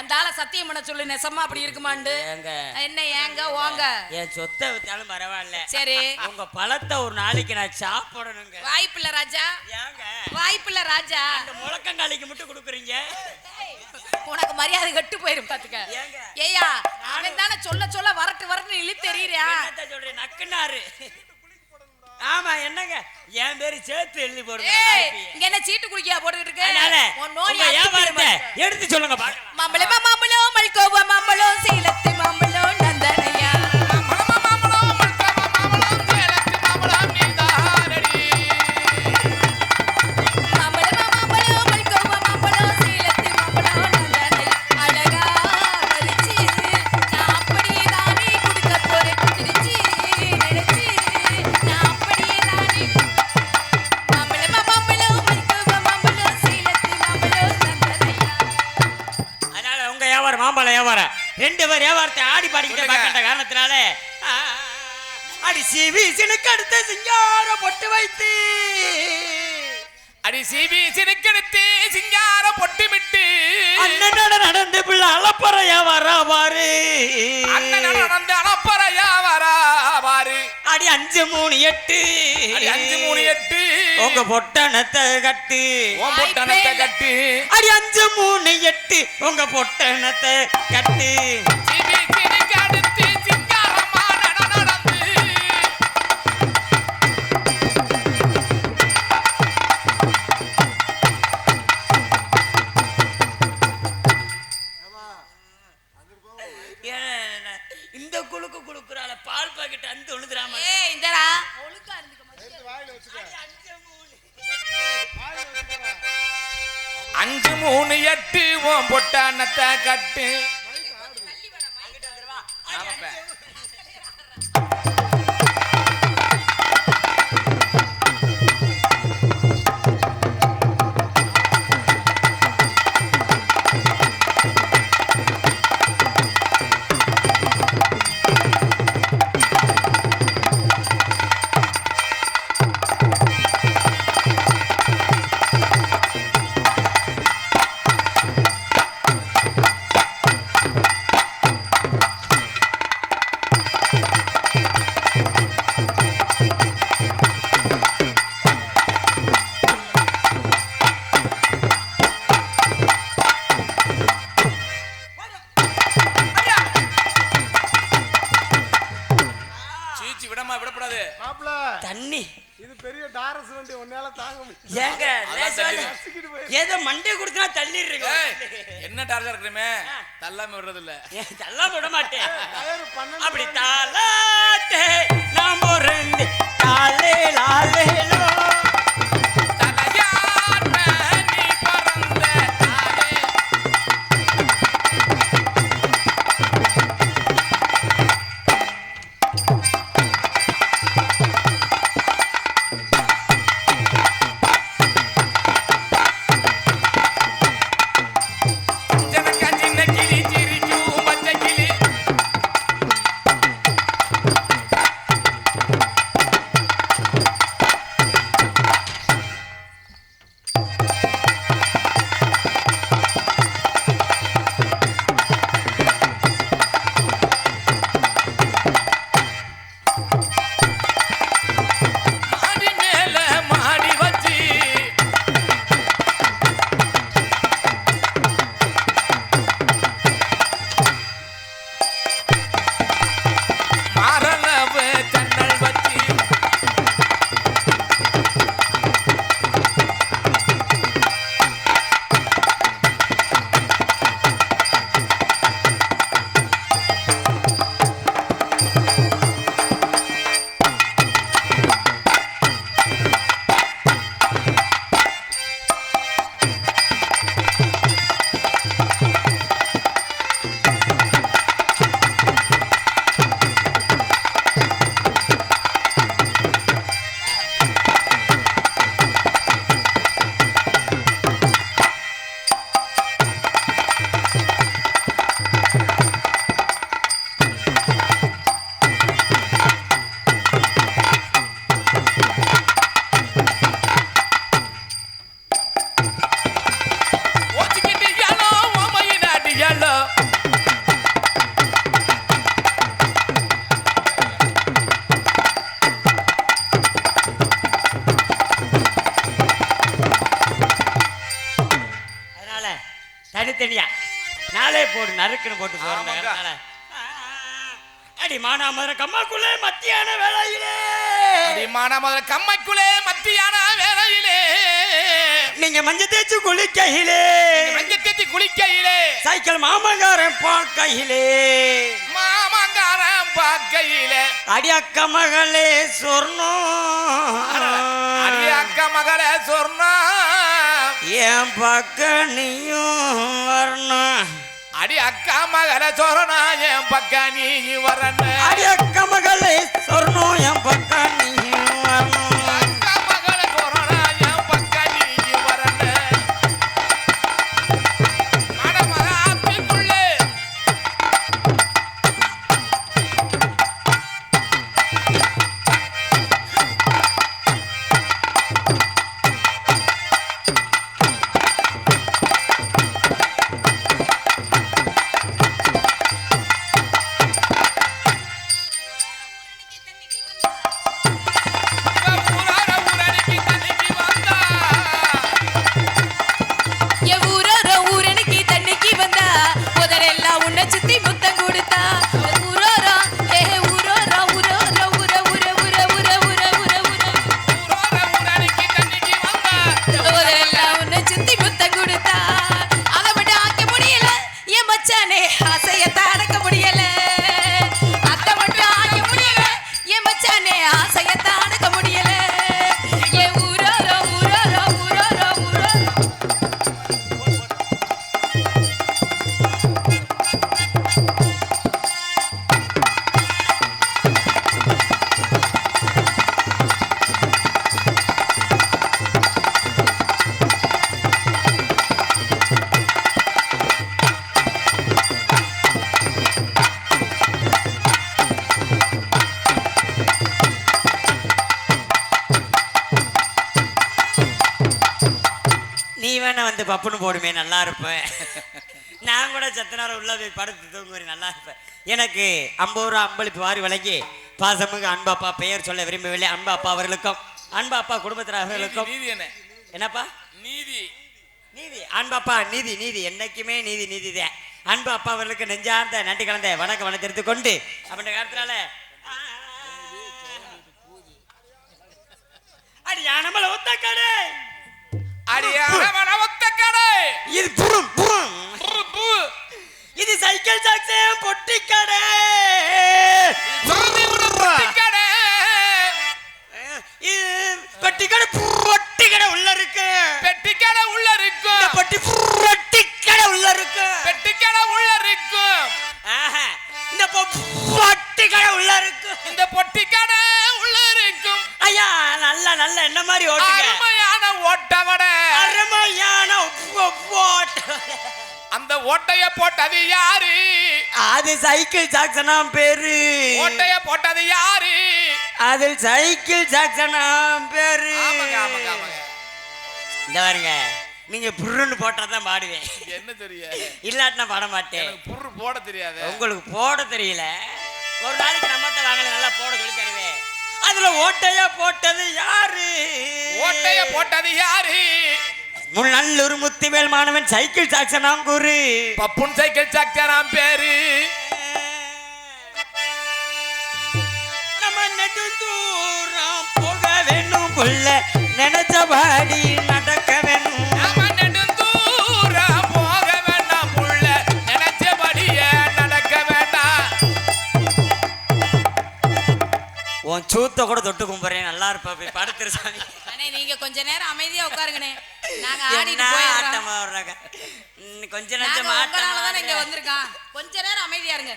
அந்த ஆள சத்தியம் பண்ண சொல்லு, நெசமா அப்படி இருக்குமாண்டு. என்ன ஏங்க ஓங்க? என் சொத்தை வித்தாலும் பரவாயில்ல. சரி உங்க பழத்தை ஒரு நாளைக்கு நான் சாப்பிடணுங்க. வாய்ப்பில்ல ராஜா. ஏங்க வாய்ப்பில்ல ராஜா. அந்த முழக்கங்காலிக்கு மட்டும் கொடுக்குறீங்க. உனக்கு மரியாதை கட்டு போயிரும் பாத்துக்க. ஏயா அவன் தானே சொல்ல சொல்ல வரட்டு இழுத்து எறியறியா? என்னத்த சொல்றேன்? நக்குனாரு. ஆமா என்னங்க என் பேரு சேர்த்து எழுதி போடுங்க. இங்க என்ன சீட்டு குளிக்கியா போட்டுக்கிட்டு இருக்க? எடுத்து சொல்லுங்க பாக்கலாம். மாம்பழம் மாம்பழம் மல்கோவா மாம்பழம் சேலத்து மாம்பழம் நந்தனையா மாம்பழம் வியாபாரம் 2 பேர் வியாபாரத்தை ஆடி பாடிக்கிட்ட பார்க்கின்ற காரணத்தினால அடி சிவிசினுக்கு அடுத்த சிங்கார பொட்டு வைத்து அடி சிவிசினுக்கு அடுத்து சிங்கார பொட்டு விட்டு அண்ணனோட நடந்து பிள்ளை அளப்பறையா வரா பாரு. அண்ணனோட நடந்து அளப்பறையா வரா பாரு. அடி 538 அடி 538 உங்க பொட்டணத்தை கட்டு. உன் பொட்டணத்தை கட்டு. அடி 538 உங்க பொட்டணத்தை கட்டு. சிவிசினுக்கு அடுத்து சிங்காரமா நடந்து இந்த குளுக்கு குளுக்குறால பால் பாக்கெட் அந்த ஒழுதுறாம. இந்தடா ஒழுங்கா இருந்துக்க. வாயில வச்சுக்க. 538 ஓம் பொட்டானத்தை கட்டு. ஆமாப்பா. விடப்படாது மாப்ள. தண்ணி இது பெரிய டாரஸ் வண்டி உன்னால தாங்க முடியல. ஏங்க ஏதோ மண்டே கொடுத்தா தள்ளிடுறீங்க. என்ன டார்ச்சர் இருக்குமே தள்ளாம விடுறது இல்ல. தள்ளாம விட மாட்டேன். டயர் 12 அப்படி தாலாட்டே நாம ரெண்டு தாலே லாலேலோ தலையாட்ட நீ பறந்த தாலே. தனித்தனியா நாளே போடு நறுக்குன்னு போட்டு போறேன். அடி மானாமதுரை கம்மாக்குள்ளே மத்தியான வேளையிலே, அடி மானாமதுரை கம்மைக்குள்ளே மத்தியான வேளையிலே, நீங்க மஞ்சள் தேய்ச்சி குளிக்கையிலே, மஞ்சள் தேய்ச்சி குளிக்கையிலே, சைக்கிள் மாமங்காரன் பார்க்கையிலே, மாமங்காரன் பார்க்கையிலே, அடி அக்கா மகளே சொர்ணம், அடி அக்கா மகளே சொர்ணம், என் பக்க நீயும் வரணும், அடி அக்கா மகளே சொர்ணம், என் பக்க நீ வரணும், அடி அக்கா மகளே சொர்ணம், என் பக்க நீயும் வரணும், அக்கா மகளே சொர்ணம், என் பக்க நீ வரணும், மடமக ஆத்துக்குள்ளே நீ வேணா வந்து பப்புன்னு போடுமே, நல்லா இருப்ப. நான் கூட செத்த நேரம் உள்ள போய் படுத்து தூங்குறேன், நல்லா இருப்பேன். எனக்கு 50 ரூபா அம்பளிப்பு வாரி வழங்கி பாசமுக அன்பு அப்பா பெயர் சொல்ல விரும்பவில்லை. அன்பு அப்பா அவர்களுக்கும் அன்பு அப்பா குடும்பத்தினர் அவர்களுக்கும் என்னப்பா நீதி நீதி அன்பப்பா நீதி நீதி என்னைக்குமே நீதி நீதிதான். அன்பு அப்பா அவர்களுக்கு நெஞ்சார்ந்த நன்றி கலந்த வணக்கம் தெரிவித்துக் கொண்டு அப்படின்ற காலத்தினால அடியானமல ஒத்த கடை இது புறம் புறம் இது சைக்கிள் சாக்ஸே பொட்டி கடை பெட்டி கடை பொட்டி கடை உள்ள இருக்கு. பெட்டி கடை உள்ள இருக்கு. பொட்டி பொட்டி கடை உள்ள இருக்கு. பெட்டி கடை உள்ள இருக்கு. இந்த பொட்டி கடை உள்ள இருக்கு. இந்த பொட்டி கடை உள்ள இருக்கும். ஐயா நல்ல நல்ல என்ன மாதிரி ஓட்டுங்க. அருமையான ஓட்டவடை. அருமையான ஓட்ட. அந்த ஓட்டைய போட்டது யாரு? அது சைக்கிள் ஜாக்சனா பேரு. ஓட்டைய போட்டது யாரு? அது சைக்கிள் ஜாக்சனா பேரு. ஆமாங்க ஆமாங்க ஆமாங்க. இந்த பாருங்க, நீங்க புருன்னு போட்டாதான் பாடுவேன். என்ன தெரியாது, இல்லாட்டினா பாட மாட்டேன். புரு போட தெரியாது. உங்களுக்கு போட தெரியல. ஒரு நாளைக்கு நம்மகிட்ட வாங்கல, நல்லா போட சொல்லி தருவேன். அதுல ஓட்டைய போட்டது யாரு? ஓட்டைய போட்டது யாரு? நல்லூர் முத்துவேல் மாணவன் சைக்கிள் சாக்சனாம் கூறு. பப்புன் சைக்கிள் சாக்சனாம் பேரு. நம்ம நெடுந்தூரம் போக வேணும் புள்ள, நினைச்சபடி நடக்க வேணும். நம்ம நெடுந்தூரம் போக வேண்டாம் புள்ள, நினைச்சபடியே நடக்க வேண்டாம். உன் சூத்த கூட தொட்டு கும்புறேன், நல்லா இருப்பா. போய் படுத்துரு சாமி. நீங்க கொஞ்ச நேரம் அமைதியா உட்காருங்கனே. நாங்க என்ன ஆடிட்டு போயிடுறோம். ஆட்டமா வர்றாங்க. கொஞ்ச நேரம் ஆட்டனால தான் இங்க வந்திருக்கான். கொஞ்ச நேரம் அமைதியா இருங்க.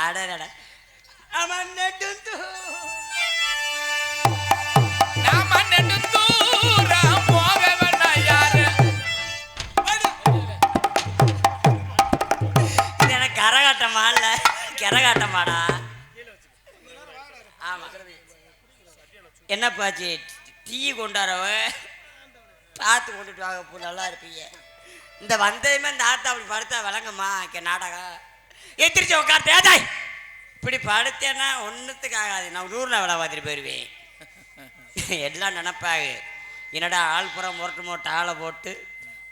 ஆடடட அவன் நாம நெடுந்தூரம் போக வேண்டாம் யாரு? இது எனக்கு கரகாட்டமா இல்ல கரகாட்டமாடா? ஆமா. என்னப்பாச்சு டீ கொண்டாரவ பார்த்து கொண்டுட்டு வாங்க, நல்லா இருப்பீங்க. இந்த வந்ததுமே இந்த ஆத்தா அப்படி படுத்தா விளங்கம்மா நாடகம் எத்திரிச்சு உட்கார்த்தே தாய் இப்படி படுத்தேன்னா ஒன்றுத்துக்கு ஆகாது. நான் நூறுல விளை பார்த்துட்டு போயிடுவேன். எல்லாம் நினப்பாங்க, என்னடா ஆள் புறம் முரட்டு மோட்டை ஆளை போட்டு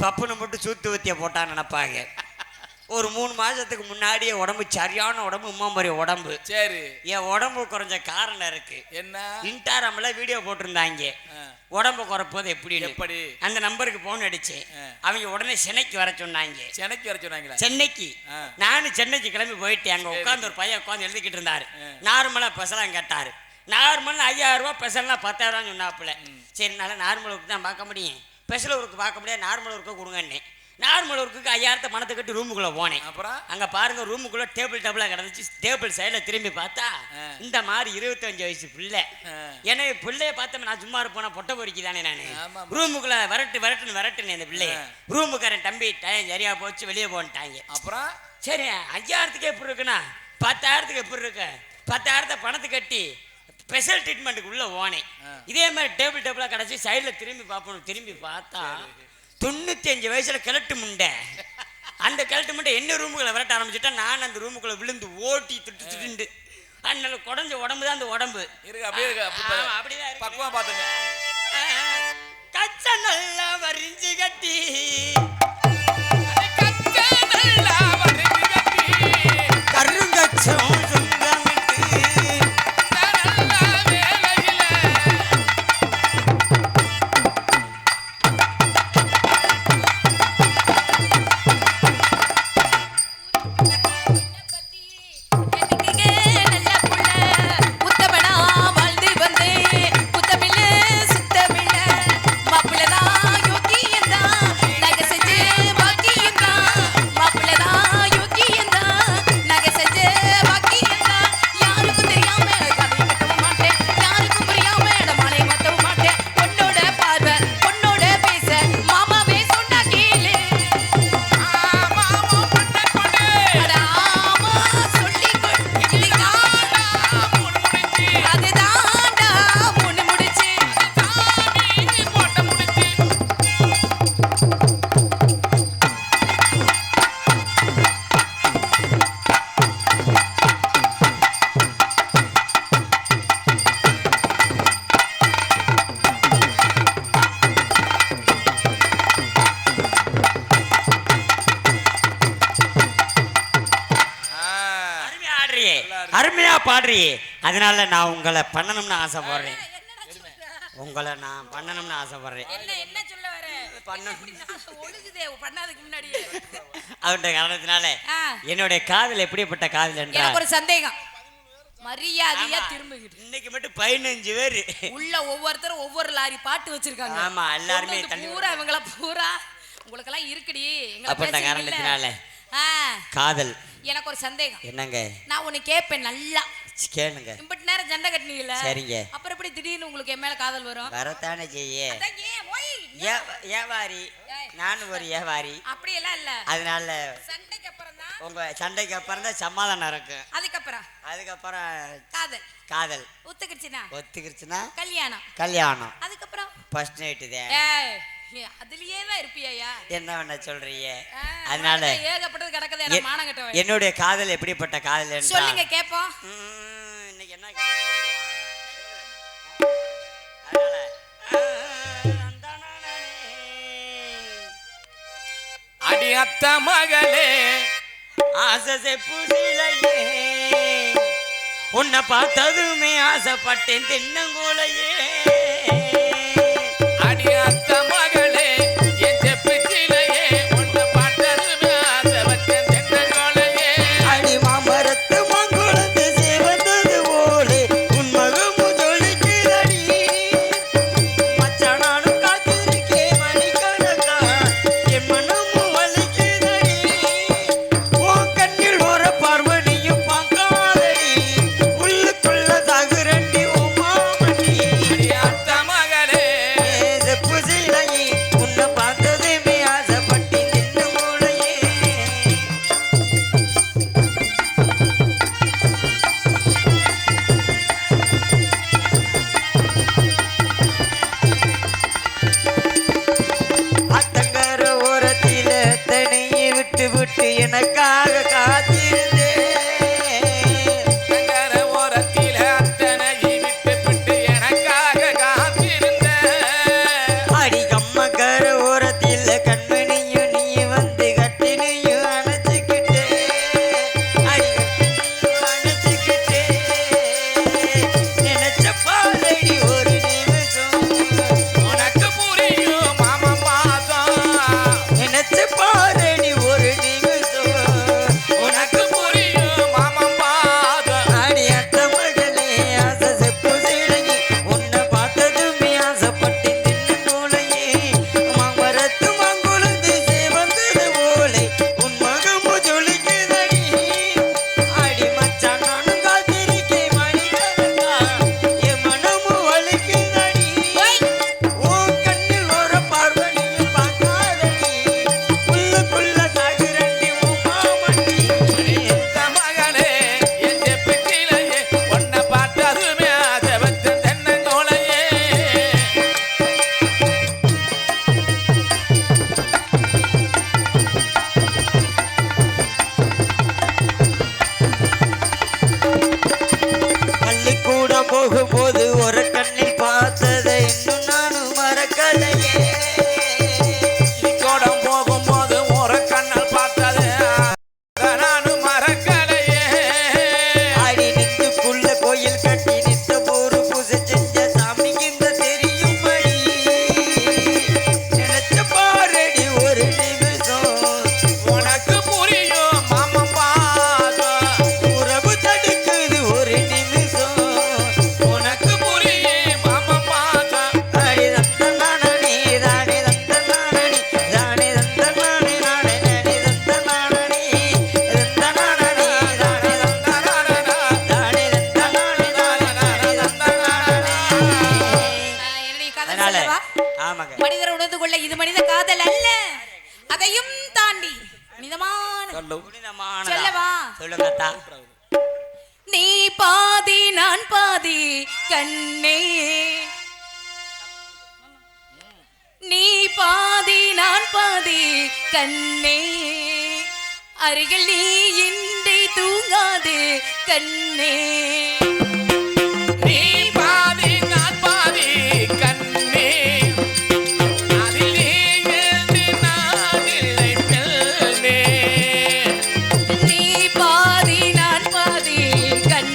பப்புன்னு போட்டு சூத்து ஊத்திய போட்டான்னு நினப்பாங்க. ஒரு 3 மாசத்துக்கு முன்னாடியே உடம்பு சரியான உடம்பு, உமாம்பரி உடம்பு. சரி, என் உடம்பு குறைஞ்ச காரணம் இருக்கு. என்ன? இன்ஸ்டாகிராம்ல வீடியோ போட்டிருந்தாங்க உடம்பு குறைப்போது எப்படி. அந்த நம்பருக்கு போன் அடிச்சேன். அவங்க உடனே சென்னைக்கு வர சொன்னாங்க. சென்னைக்கு வர சொன்னாங்களா? சென்னைக்கு. நானும் சென்னைக்கு கிளம்பி போயிட்டேன். அங்க உட்காந்து ஒரு பையன் உட்காந்து எழுதிக்கிட்டு இருந்தாரு. நார்மலா பெசலாம் கேட்டாரு. நார்மல் 5000 ரூபா, பெசல்னா 10,000 சொன்னாப்புல. சரி, நல்லா நார்மல் ஒர்க்கு தான் பார்க்க முடியும், ஸ்பெஷல் ஒர்க்கு பார்க்க முடியாது, நார்மல் ஒர்க்கு கொடுங்கன்னே. நார்மல் ஒர்க்குக்கு 5000 பணத்தை கட்டி ரூமுக்குள்ள போனேன். அப்புறம் அங்க பாருங்க, ரூமுக்குள்ள டேபிள் டேபிளா கிடந்துச்சு. டேபிள் சைடில் திரும்பி பார்த்தா இந்த மாதிரி 25 வயசு பிள்ளை. எனவே பிள்ளைய பார்த்தா நான் சும்மா இருப்பேனா, பொட்டை பொறிக்கி தானே நான். ரூமுக்குள்ள விரட்டுன்னு இந்த பிள்ளைய ரூமுக்காரன் தம்பி டைம் சரியா போச்சு, வெளியே போன்ட்டாங்க. அப்புறம் சரி 5000க்கு எப்படி இருக்குன்னா 10,000க்கு எப்படி இருக்கு? 10,000 பணத்தை கட்டி ஸ்பெஷல் ட்ரீட்மெண்ட்டுக்கு உள்ள போனேன். இதே மாதிரி டேபிள் டேபிளா கிடச்சி சைடில் திரும்பி பார்ப்போம். திரும்பி பார்த்தா 95 வயசுல கிழட்டு முண்டை. அந்த கிழட்டு முண்டை என்ன ரூமுக்குள்ள விரட்ட ஆரம்பிச்சுட்டா, நான் அந்த ரூமுக்குள்ள விழுந்து ஓட்டி திட்டு அதனால குடஞ்ச உடம்பு தான் அந்த உடம்பு இருக்கு. அப்படியே இருக்கு. அப்படிதான் பக்குவமா பாத்துங்க. கச்ச நல்லா வரிஞ்சு கட்டி கருங்கச்சம் அருமையா பாடுறியே, அதனால நான் உங்களை பண்ணணும்னு ஆசைப்படுறேன். உங்களை நான் பண்ணணும்னு ஆசைப்படுறேன். என்ன சொல்ல வர? ஒழுகுதே பண்ணாததுக்கு முன்னாடி அவருடைய காரணத்தினால என்னுடைய காதல் எப்படிப்பட்ட காதல் என்றால் எனக்கு ஒரு சந்தேகம். மரியாதையா திரும்பிக்கிட்டு இன்னைக்கு மட்டும் 15 பேர் உள்ள ஒவ்வொருத்தரும் ஒவ்வொரு லாரி பாட்டு வச்சிருக்காங்க. ஆமா, எல்லாருமே பூரா இவங்கள பூரா உங்களுக்கெல்லாம் இருக்குடி. அப்பட்ட காரணத்தினால காதல். எனக்கு ஒரு சந்தேகம். என்னங்க? நான் உன்னை கேட்பேன் நல்லா கேளுங்க. இம்பட்டு நேரம் சண்டை கட்டினீங்கல்ல, சரிங்க. அப்புறம் எப்படி திடீர்னு உங்களுக்கு என் மேல காதல் வரும்? வரத்தானே செய்ய. ஏவாரி, நானும் ஒரு ஏவாரி. அப்படி எல்லாம் இல்ல. அதனால சண்டைக்கு அப்புறம் தான் உங்க சண்டைக்கு அப்புறம் தான் சமாதானம் இருக்கும். அதுக்கப்புறம் காதல். காதல் ஒத்துக்கிடுச்சுன்னா கல்யாணம். அதுக்கப்புறம் ஃபர்ஸ்ட் நைட் தான். அதுலயே தான் இருப்பியா? என்ன பண்ண சொல்றீங்க? அதனால ஏகப்பட்டது கிடக்குது. எனக்கு மானம் கட்டவே. என்னுடைய காதல் எப்படிப்பட்ட காதல் என்றால் சொல்லுங்க கேப்போம். இன்னைக்கு என்ன அடி அத்த மகளே ஆசை புசிலையே, உன்னை பார்த்ததுமே ஆசைப்பட்டேன் தென்னங்கூலையே. அடி அத்த மகளே என் செப்புச்சிலையே, உன்னை பார்த்ததுமே ஆசைப்பட்டேன் தென்னங்கூலையே. அடி மாமரத்து மங்குளத்து சேவந்தது போலே உன் மகமும் ஜொலிக்குதடி. மச்சானாலும் காத்திருக்கே மணிக்கணக்கா, என் மனமும் வலிக்குதடி. உன் கண்ணில் ஒரு பார்வனியும் பார்க்காதடி, உள்ளுக்குள்ள சாகுரண்டி உன் மாமணி. அடி அத்த மகளே செப்பு சிலையே, உன்னை பார்த்ததுமே ஆசைப்பட்டேன் தென்னங்கூலையே. அத்தங்கர ஓரத்தில தனியை விட்டு விட்டு எனக்காக காத்திருந்தேன். நகர ஓரத்தில அத்தனையை விட்டு எனக்காக காத்திருந்த. அடி கம்மக்கர ஓரத்தில கண்மணியும் நீ வந்து கட்டினையும் அணைச்சுக்கிட்டே. அடி கட்டினையும் அணைச்சுக்கிட்டே. நினைச்ச பாலடி ஒரு நிமிஷம், உனக்கு புரியும் மாமன் பாசம். நினைச்ச பாலடி ஒரு நிமிஷம், உனக்கு புரியும் மாமன் பாசம். அடி அத்த மகளே ஆசை செப்பு சிலையே, உன்னை பார்த்ததுமே ஆசைப்பட்டேன் தென்னங்கூலையே. மாமரத்து மங்குளத்து சேவந்தது போலே உன் மகமும் ஜொலிக்குதடி. அடி மச்சான் நானும் காத்திருக்கேன் மணிக்கணக்கா, என் மனமும் வலிக்குதடி. உன் கண்ணில் ஒரு பார்வனியும் பார்க்காதடி, உள்ளுக்குள்ள சாகுரண்டி உன் மாமணி. அத்த மகளே என் செப்புச்சிலையே, உன்னை பார்த்ததுமே ஆசைப்பட்டேன் தென்னங்கூலையே. பள்ளிக்கூடம் போகும்போது ஒரு கண்ணில் பார்த்ததை இன்னும் நானும் மறக்கலையே. பள்ளிக்கூடம் போகும்போது ஒரு கண்ணால் பார்த்தது நானும் மறக்கலையே. அடி நெஞ்சுக்குள்ள கோயில் கட்டி நித்த போரு பூசை செஞ்ச சாமிக்கு இந்த தெரியும்படி. நினைச்ச பாரடி ஒரு நிமிஷம், உனக்கு புரியும் மாமன் பாசம். உறவு தடுக்குது ஒரு நிமிஷம். உனக்கு புரியும் மாமன் பாசம். அடி தந்தனானே தானே தந்தனானே தானே தந்தனானே நானே நானே தந்தனானே தந்தனானே தானே தந்தனானே தானே தந்தனானே தானே தந்தனானே. என்னுடைய காதல் அதனால சொல்லவா? ஆமாங்க. மனிதர் உணர்ந்து கொள்ள இது மனித காதல் அல்ல, அதையும் தாண்டி மிதமான புனிதமானதா? சொல்லவா? சொல்லுங்கத்தா. நீ பாதி நான் பாதி கண்ணே, நீ பாதி நான் பாதி கண்ணே, அருகில் நீ இன்றி தூங்காது கண்ணே. நீ பாதி நான் பாதி கண்ணே, அதில் நீ எழுதி நான் இல்லை பெண்ணே. நீ பாதி நான் பாதி கண்ணே,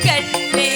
கண்ணே